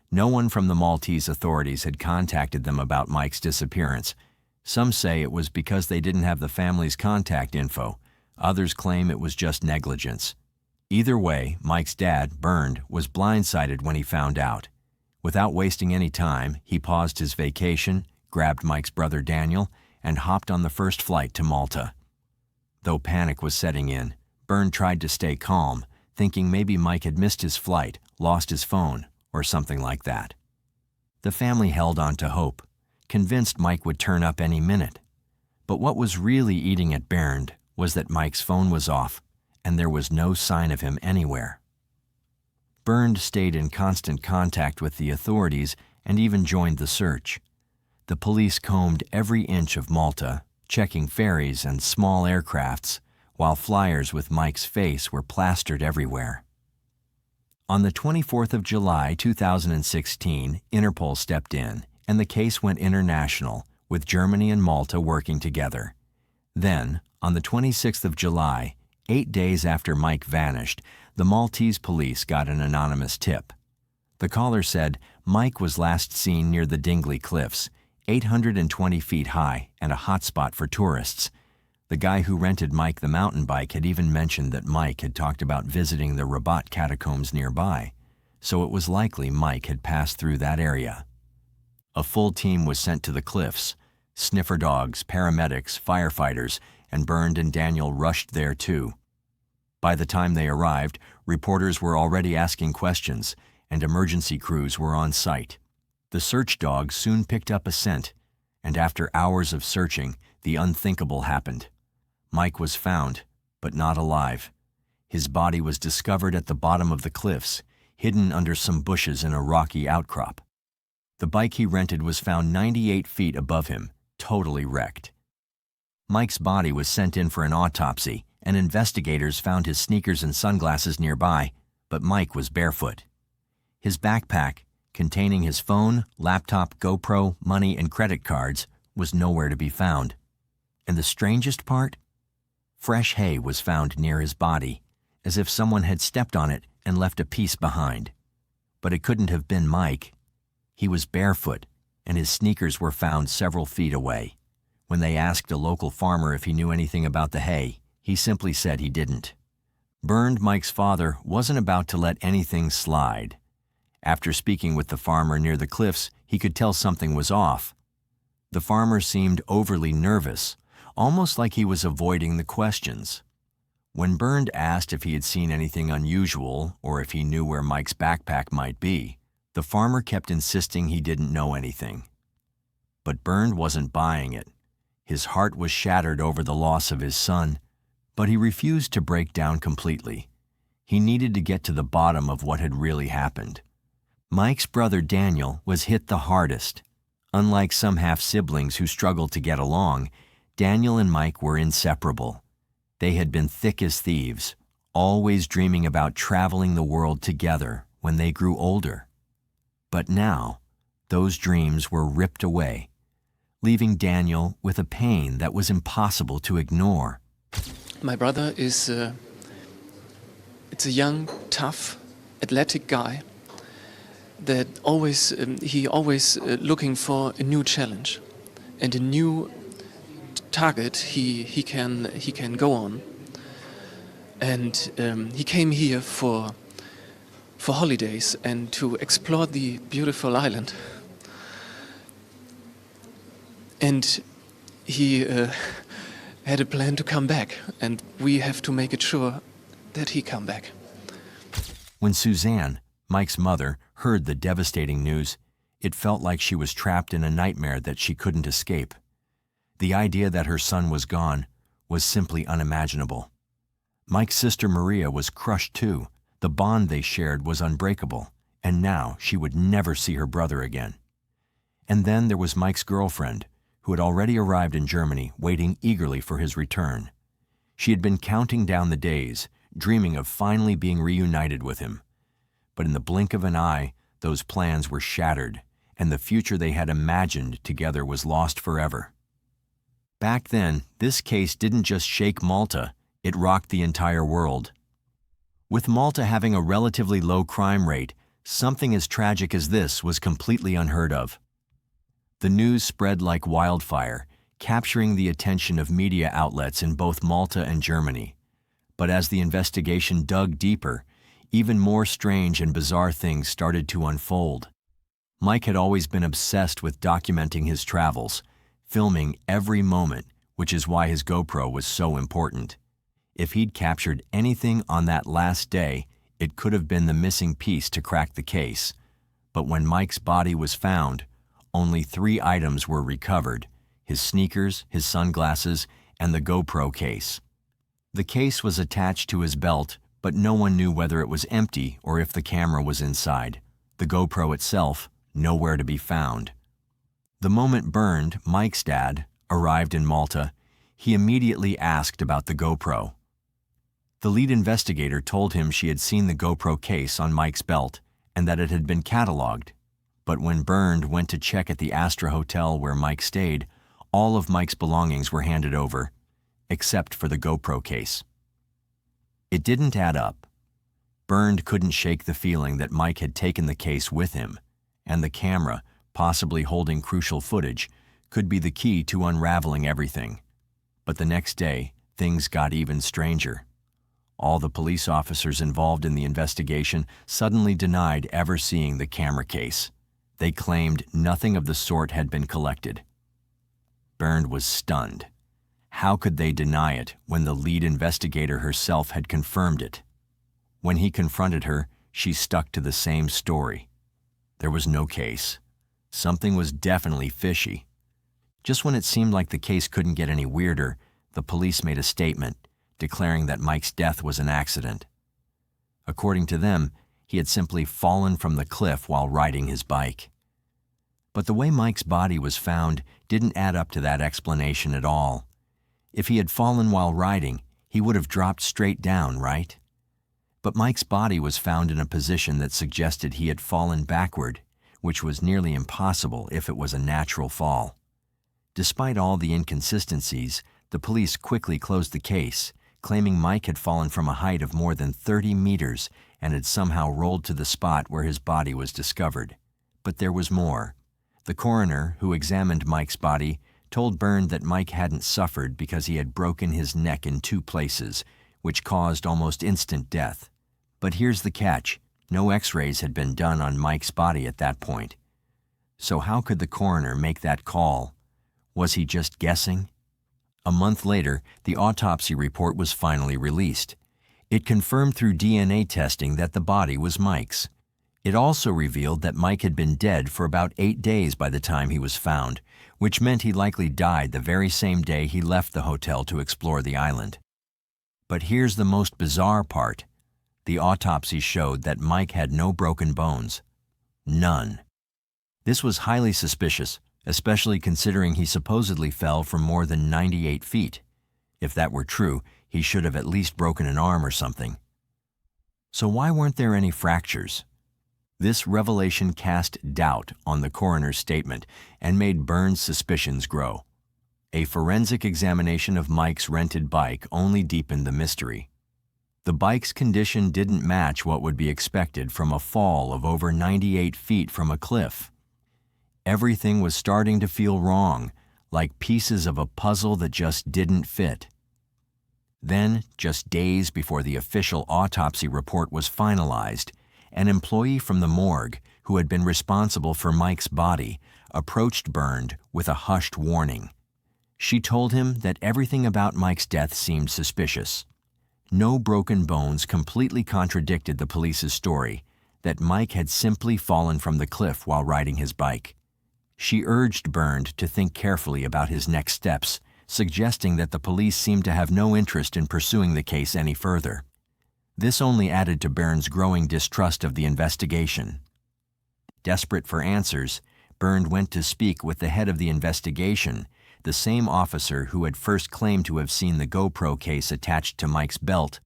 No one from the Maltese authorities had contacted them about Mike's disappearance. Some say it was because they didn't have the family's contact info. Others claim it was just negligence. Either way, Mike's dad, Bernd, was blindsided when he found out. Without wasting any time, he paused his vacation, grabbed Mike's brother Daniel, and hopped on the first flight to Malta. Though panic was setting in, Bernd tried to stay calm, thinking maybe Mike had missed his flight, lost his phone, or something like that. The family held on to hope, convinced Mike would turn up any minute. But what was really eating at Bernd was that Mike's phone was off, and there was no sign of him anywhere. Bernd stayed in constant contact with the authorities and even joined the search. The police combed every inch of Malta, checking ferries and small aircrafts, while flyers with Mike's face were plastered everywhere. On the 24th of July, 2016, Interpol stepped in, and the case went international, with Germany and Malta working together. Then, on the 26th of July, 8 days after Mike vanished, the Maltese police got an anonymous tip. The caller said Mike was last seen near the Dingley Cliffs, 820 feet high and a hotspot for tourists. The guy who rented Mike the mountain bike had even mentioned that Mike had talked about visiting the Rabat catacombs nearby, so it was likely Mike had passed through that area. A full team was sent to the cliffs. Sniffer dogs, paramedics, firefighters, and Bernd and Daniel rushed there too. By the time they arrived, reporters were already asking questions, and emergency crews were on site. The search dogs soon picked up a scent, and after hours of searching, the unthinkable happened. Mike was found, but not alive. His body was discovered at the bottom of the cliffs, hidden under some bushes in a rocky outcrop. The bike he rented was found 98 feet above him, totally wrecked. Mike's body was sent in for an autopsy, and investigators found his sneakers and sunglasses nearby, but Mike was barefoot. His backpack, containing his phone, laptop, GoPro, money, and credit cards, was nowhere to be found. And the strangest part? Fresh hay was found near his body, as if someone had stepped on it and left a piece behind. But it couldn't have been Mike. He was barefoot, and his sneakers were found several feet away. When they asked a local farmer if he knew anything about the hay, he simply said he didn't. Burned Mike's father wasn't about to let anything slide. After speaking with the farmer near the cliffs, he could tell something was off. The farmer seemed overly nervous, almost like he was avoiding the questions. When Burned asked if he had seen anything unusual or if he knew where Mike's backpack might be, the farmer kept insisting he didn't know anything. But Burned wasn't buying it. His heart was shattered over the loss of his son, but he refused to break down completely. He needed to get to the bottom of what had really happened. Mike's brother Daniel was hit the hardest. Unlike some half-siblings who struggled to get along, Daniel and Mike were inseparable. They had been thick as thieves, always dreaming about traveling the world together when they grew older. But now, those dreams were ripped away, leaving Daniel with a pain that was impossible to ignore. My brother is it's a young, tough, athletic guy that always looking for a new challenge and a new target he can go on. And he came here for holidays and to explore the beautiful island. And he had a plan to come back, and we have to make it sure that he come back. When Suzanne, Mike's mother, heard the devastating news, it felt like she was trapped in a nightmare that she couldn't escape. The idea that her son was gone was simply unimaginable. Mike's sister Maria was crushed too. The bond they shared was unbreakable, and now she would never see her brother again. And then there was Mike's girlfriend, who had already arrived in Germany, waiting eagerly for his return. She had been counting down the days, dreaming of finally being reunited with him. But in the blink of an eye, those plans were shattered, and the future they had imagined together was lost forever. Back then, this case didn't just shake Malta, it rocked the entire world. With Malta having a relatively low crime rate, something as tragic as this was completely unheard of. The news spread like wildfire, capturing the attention of media outlets in both Malta and Germany. But as the investigation dug deeper, even more strange and bizarre things started to unfold. Mike had always been obsessed with documenting his travels, filming every moment, which is why his GoPro was so important. If he'd captured anything on that last day, it could have been the missing piece to crack the case. But when Mike's body was found, only 3 items were recovered: his sneakers, his sunglasses, and the GoPro case. The case was attached to his belt, but no one knew whether it was empty or if the camera was inside. The GoPro itself, nowhere to be found. The moment Burned, Mike's dad, arrived in Malta, he immediately asked about the GoPro. The lead investigator told him she had seen the GoPro case on Mike's belt and that it had been cataloged. But when Burned went to check at the Astra Hotel where Mike stayed, all of Mike's belongings were handed over, except for the GoPro case. It didn't add up. Burned couldn't shake the feeling that Mike had taken the case with him, and the camera, possibly holding crucial footage, could be the key to unraveling everything. But the next day, things got even stranger. All the police officers involved in the investigation suddenly denied ever seeing the camera case. They claimed nothing of the sort had been collected. Burned was stunned. How could they deny it when the lead investigator herself had confirmed it? When he confronted her, she stuck to the same story. There was no case. Something was definitely fishy. Just when it seemed like the case couldn't get any weirder, the police made a statement declaring that Mike's death was an accident. According to them, he had simply fallen from the cliff while riding his bike. But the way Mike's body was found didn't add up to that explanation at all. If he had fallen while riding, he would have dropped straight down, right? But Mike's body was found in a position that suggested he had fallen backward, which was nearly impossible if it was a natural fall. Despite all the inconsistencies, the police quickly closed the case, claiming Mike had fallen from a height of more than 30 meters and had somehow rolled to the spot where his body was discovered. But there was more. The coroner, who examined Mike's body, told Byrne that Mike hadn't suffered because he had broken his neck in 2 places, which caused almost instant death. But here's the catch. No x-rays had been done on Mike's body at that point. So how could the coroner make that call? Was he just guessing? A month later, the autopsy report was finally released. It confirmed through DNA testing that the body was Mike's. It also revealed that Mike had been dead for about 8 days by the time he was found, which meant he likely died the very same day he left the hotel to explore the island. But here's the most bizarre part. The autopsy showed that Mike had no broken bones. None. This was highly suspicious, especially considering he supposedly fell from more than 98 feet. If that were true, he should have at least broken an arm or something. So why weren't there any fractures? This revelation cast doubt on the coroner's statement and made Byrne's suspicions grow. A forensic examination of Mike's rented bike only deepened the mystery. The bike's condition didn't match what would be expected from a fall of over 98 feet from a cliff. Everything was starting to feel wrong, like pieces of a puzzle that just didn't fit. Then, just days before the official autopsy report was finalized, an employee from the morgue, who had been responsible for Mike's body, approached Byrne with a hushed warning. She told him that everything about Mike's death seemed suspicious. No broken bones completely contradicted the police's story that Mike had simply fallen from the cliff while riding his bike. She urged Byrne to think carefully about his next steps, suggesting that the police seemed to have no interest in pursuing the case any further. This only added to Byrne's growing distrust of the investigation. Desperate for answers, Byrne went to speak with the head of the investigation, the same officer who had first claimed to have seen the GoPro case attached to Mike's belt,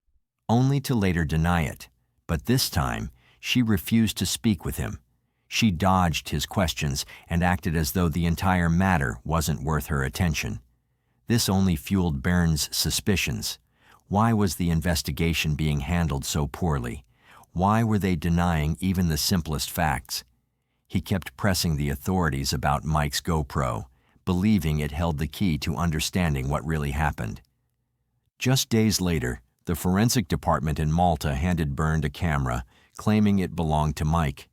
only to later deny it. But this time, she refused to speak with him. She dodged his questions and acted as though the entire matter wasn't worth her attention. This only fueled Byrne's suspicions. Why was the investigation being handled so poorly? Why were they denying even the simplest facts? He kept pressing the authorities about Mike's GoPro, believing it held the key to understanding what really happened. Just days later, the forensic department in Malta handed Byrne a camera, claiming it belonged to Mike.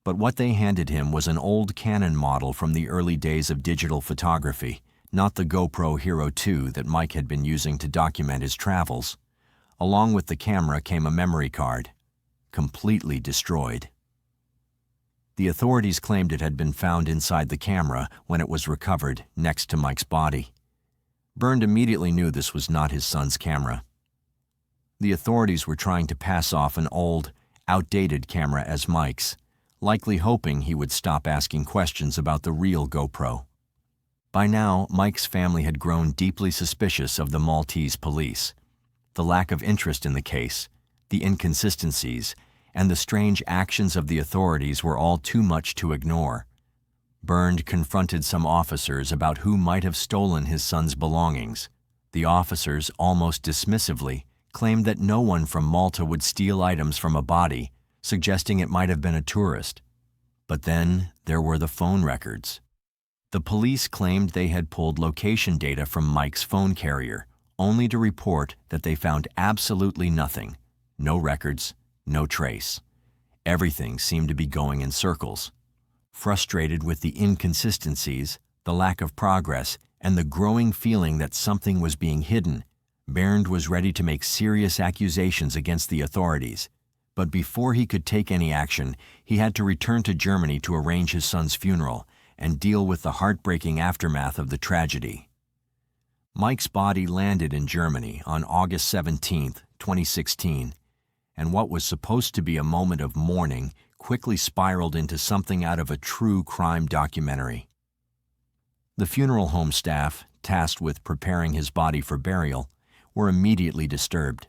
But what they handed him was an old Canon model from the early days of digital photography, not the GoPro Hero 2 that Mike had been using to document his travels. Along with the camera came a memory card, completely destroyed. The authorities claimed it had been found inside the camera when it was recovered next to Mike's body. Byrne immediately knew this was not his son's camera. The authorities were trying to pass off an old, outdated camera as Mike's, likely hoping he would stop asking questions about the real GoPro. By now, Mike's family had grown deeply suspicious of the Maltese police. The lack of interest in the case, the inconsistencies, and the strange actions of the authorities were all too much to ignore. Byrne confronted some officers about who might have stolen his son's belongings. The officers, almost dismissively, claimed that no one from Malta would steal items from a body, suggesting it might have been a tourist. But then there were the phone records. The police claimed they had pulled location data from Mike's phone carrier, only to report that they found absolutely nothing. No records, no trace. Everything seemed to be going in circles. Frustrated with the inconsistencies, the lack of progress, and the growing feeling that something was being hidden, Byrne was ready to make serious accusations against the authorities. But before he could take any action, he had to return to Germany to arrange his son's funeral and deal with the heartbreaking aftermath of the tragedy. Mike's body landed in Germany on August 17, 2016, and what was supposed to be a moment of mourning quickly spiraled into something out of a true crime documentary. The funeral home staff, tasked with preparing his body for burial, were immediately disturbed.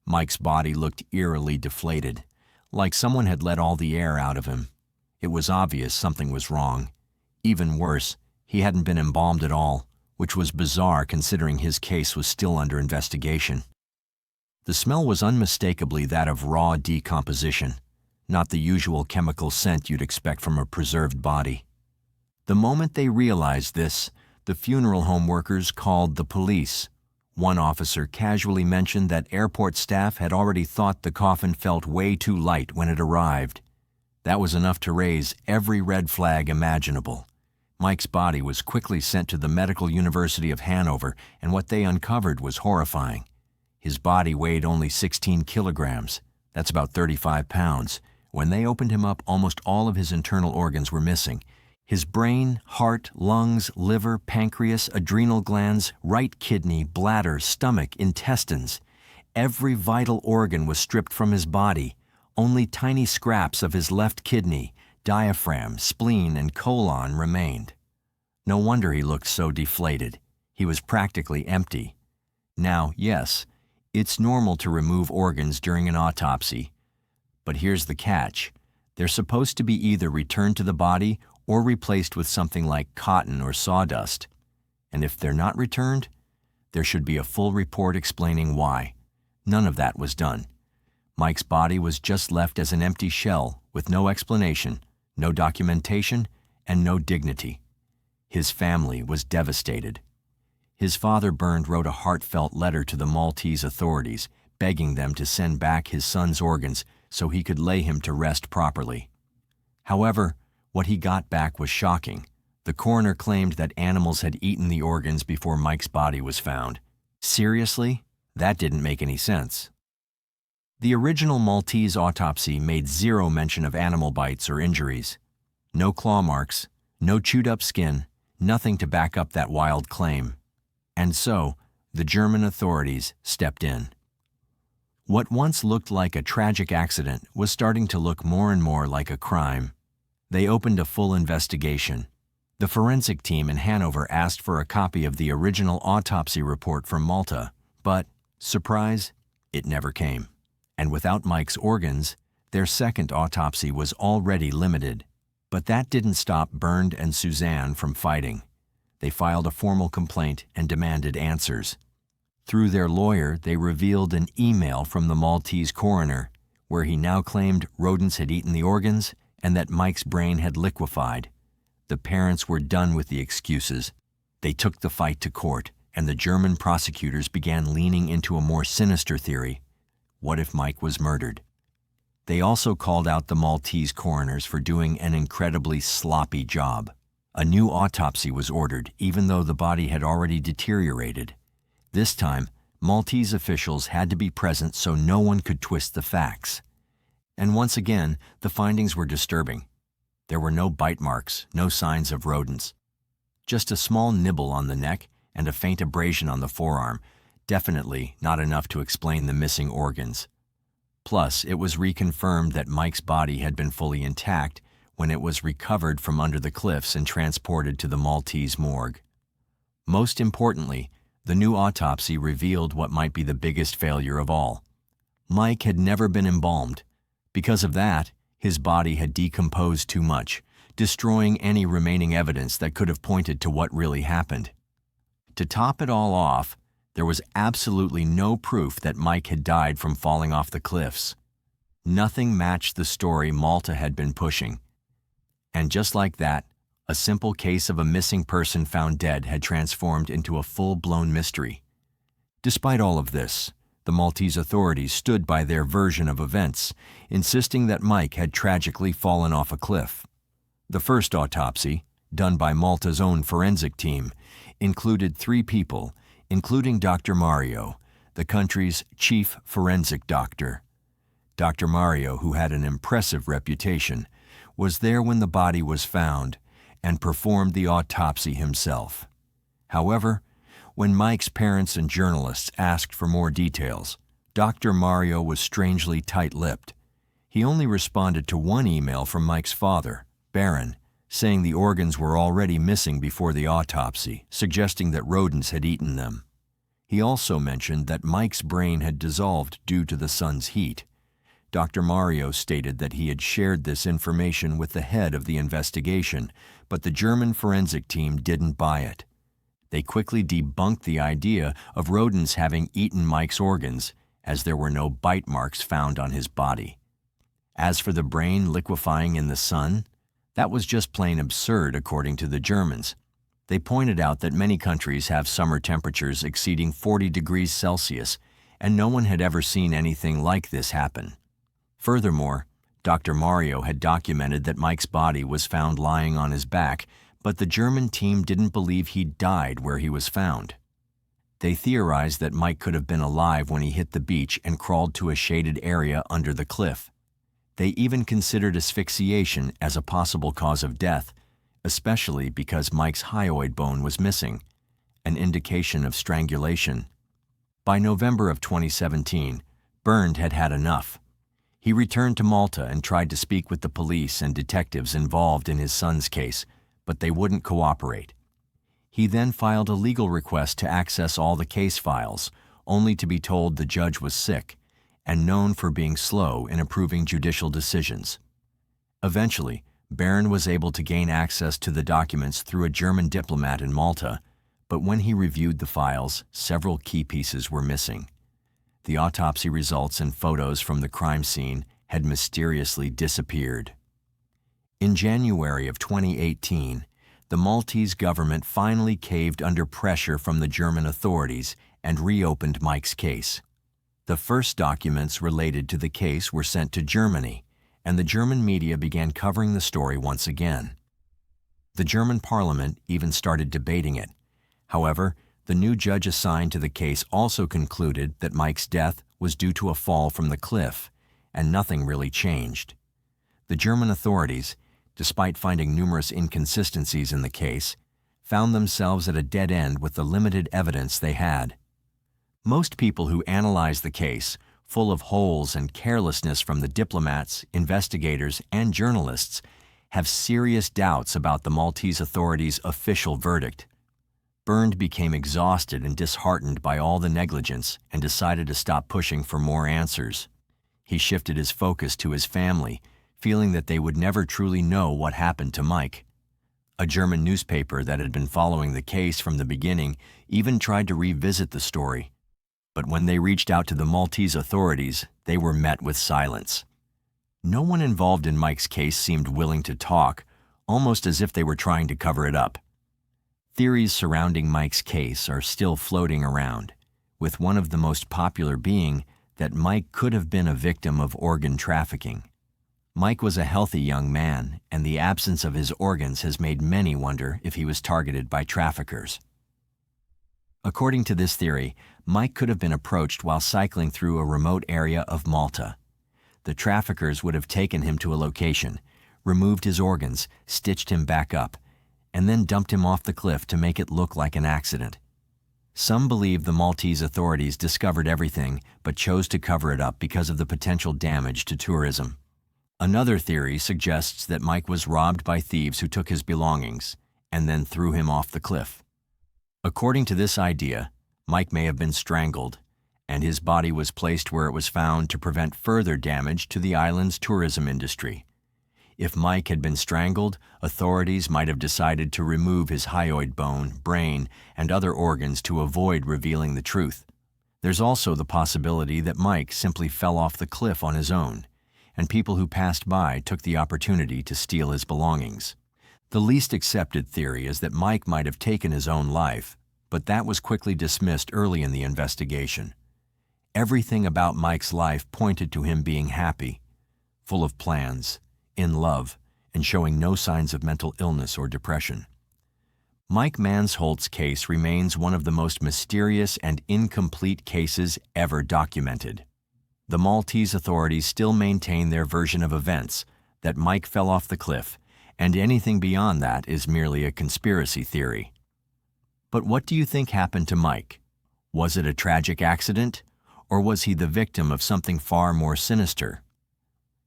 Mike's body looked eerily deflated, like someone had let all the air out of him. It was obvious something was wrong. Even worse, he hadn't been embalmed at all, which was bizarre considering his case was still under investigation. The smell was unmistakably that of raw decomposition, not the usual chemical scent you'd expect from a preserved body. The moment they realized this, the funeral home workers called the police. One officer casually mentioned that airport staff had already thought the coffin felt way too light when it arrived. That was enough to raise every red flag imaginable. Mike's body was quickly sent to the Medical University of Hanover, and what they uncovered was horrifying. His body weighed only 16 kilograms. That's about 35 pounds. When they opened him up, almost all of his internal organs were missing. His brain, heart, lungs, liver, pancreas, adrenal glands, right kidney, bladder, stomach, intestines. Every vital organ was stripped from his body. Only tiny scraps of his left kidney, diaphragm, spleen, and colon remained. No wonder he looked so deflated. He was practically empty. Now, yes, it's normal to remove organs during an autopsy. But here's the catch. They're supposed to be either returned to the body or replaced with something like cotton or sawdust. And if they're not returned, there should be a full report explaining why. None of that was done. Mike's body was just left as an empty shell with no explanation, no documentation, and no dignity. His family was devastated. His father Bernd wrote a heartfelt letter to the Maltese authorities, begging them to send back his son's organs so he could lay him to rest properly. However, what he got back was shocking. The coroner claimed that animals had eaten the organs before Mike's body was found. Seriously? That didn't make any sense. The original Maltese autopsy made zero mention of animal bites or injuries. No claw marks, no chewed-up skin, nothing to back up that wild claim. And so, the German authorities stepped in. What once looked like a tragic accident was starting to look more and more like a crime. They opened a full investigation. The forensic team in Hanover asked for a copy of the original autopsy report from Malta, but, surprise, it never came. And without Mike's organs, their second autopsy was already limited. But that didn't stop Bernd and Suzanne from fighting. They filed a formal complaint and demanded answers. Through their lawyer, they revealed an email from the Maltese coroner, where he now claimed rodents had eaten the organs and that Mike's brain had liquefied. The parents were done with the excuses. They took the fight to court, and the German prosecutors began leaning into a more sinister theory. What if Mike was murdered? They also called out the Maltese coroners for doing an incredibly sloppy job. A new autopsy was ordered, even though the body had already deteriorated. This time, Maltese officials had to be present so no one could twist the facts. And once again, the findings were disturbing. There were no bite marks, no signs of rodents. Just a small nibble on the neck and a faint abrasion on the forearm, definitely not enough to explain the missing organs. Plus, it was reconfirmed that Mike's body had been fully intact when it was recovered from under the cliffs and transported to the Maltese morgue. Most importantly, the new autopsy revealed what might be the biggest failure of all. Mike had never been embalmed. Because of that, his body had decomposed too much, destroying any remaining evidence that could have pointed to what really happened. To top it all off, there was absolutely no proof that Mike had died from falling off the cliffs. Nothing matched the story Malta had been pushing. And just like that, a simple case of a missing person found dead had transformed into a full-blown mystery. Despite all of this, the Maltese authorities stood by their version of events, insisting that Mike had tragically fallen off a cliff. The first autopsy, done by Malta's own forensic team, included 3 people, including Dr. Mario, the country's chief forensic doctor. Dr. Mario, who had an impressive reputation, was there when the body was found and performed the autopsy himself. However, when Mike's parents and journalists asked for more details, Dr. Mario was strangely tight-lipped. He only responded to one email from Mike's father, Baron, saying the organs were already missing before the autopsy, suggesting that rodents had eaten them. He also mentioned that Mike's brain had dissolved due to the sun's heat. Dr. Mario stated that he had shared this information with the head of the investigation, but the German forensic team didn't buy it. They quickly debunked the idea of rodents having eaten Mike's organs, as there were no bite marks found on his body. As for the brain liquefying in the sun, that was just plain absurd according to the Germans. They pointed out that many countries have summer temperatures exceeding 40 degrees Celsius, and no one had ever seen anything like this happen. Furthermore, Dr. Mario had documented that Mike's body was found lying on his back, but the German team didn't believe he died where he was found. They theorized that Mike could have been alive when he hit the beach and crawled to a shaded area under the cliff. They even considered asphyxiation as a possible cause of death, especially because Mike's hyoid bone was missing, an indication of strangulation. By November of 2017, Bernd had had enough. He returned to Malta and tried to speak with the police and detectives involved in his son's case, but they wouldn't cooperate. He then filed a legal request to access all the case files, only to be told the judge was sick and known for being slow in approving judicial decisions. Eventually, Bernd was able to gain access to the documents through a German diplomat in Malta, but when he reviewed the files, several key pieces were missing. The autopsy results and photos from the crime scene had mysteriously disappeared. In January of 2018, the Maltese government finally caved under pressure from the German authorities and reopened Mike's case. The first documents related to the case were sent to Germany, and the German media began covering the story once again. The German parliament even started debating it. However, the new judge assigned to the case also concluded that Mike's death was due to a fall from the cliff, and nothing really changed. The German authorities, despite finding numerous inconsistencies in the case, found themselves at a dead end with the limited evidence they had. Most people who analyze the case, full of holes and carelessness from the diplomats, investigators, and journalists, have serious doubts about the Maltese authorities' official verdict. Bernd became exhausted and disheartened by all the negligence and decided to stop pushing for more answers. He shifted his focus to his family, feeling that they would never truly know what happened to Mike. A German newspaper that had been following the case from the beginning even tried to revisit the story. But when they reached out to the Maltese authorities, they were met with silence. No one involved in Mike's case seemed willing to talk, almost as if they were trying to cover it up. Theories surrounding Mike's case are still floating around, with one of the most popular being that Mike could have been a victim of organ trafficking. Mike was a healthy young man, and the absence of his organs has made many wonder if he was targeted by traffickers. According to this theory, Mike could have been approached while cycling through a remote area of Malta. The traffickers would have taken him to a location, removed his organs, stitched him back up, and then dumped him off the cliff to make it look like an accident. Some believe the Maltese authorities discovered everything but chose to cover it up because of the potential damage to tourism. Another theory suggests that Mike was robbed by thieves who took his belongings and then threw him off the cliff. According to this idea, Mike may have been strangled, and his body was placed where it was found to prevent further damage to the island's tourism industry. If Mike had been strangled, authorities might have decided to remove his hyoid bone, brain, and other organs to avoid revealing the truth. There's also the possibility that Mike simply fell off the cliff on his own, and people who passed by took the opportunity to steal his belongings. The least accepted theory is that Mike might have taken his own life, but that was quickly dismissed early in the investigation. Everything about Mike's life pointed to him being happy, full of plans, in love, and showing no signs of mental illness or depression. Mike Mansholt's case remains one of the most mysterious and incomplete cases ever documented. The Maltese authorities still maintain their version of events, that Mike fell off the cliff, and anything beyond that is merely a conspiracy theory. But what do you think happened to Mike? Was it a tragic accident, or was he the victim of something far more sinister?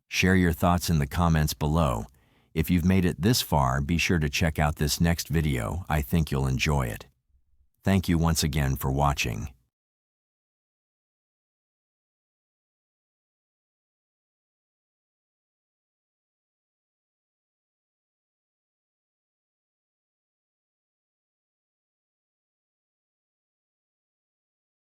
Share your thoughts in the comments below. If you've made it this far, be sure to check out this next video. I think you'll enjoy it. Thank you once again for watching.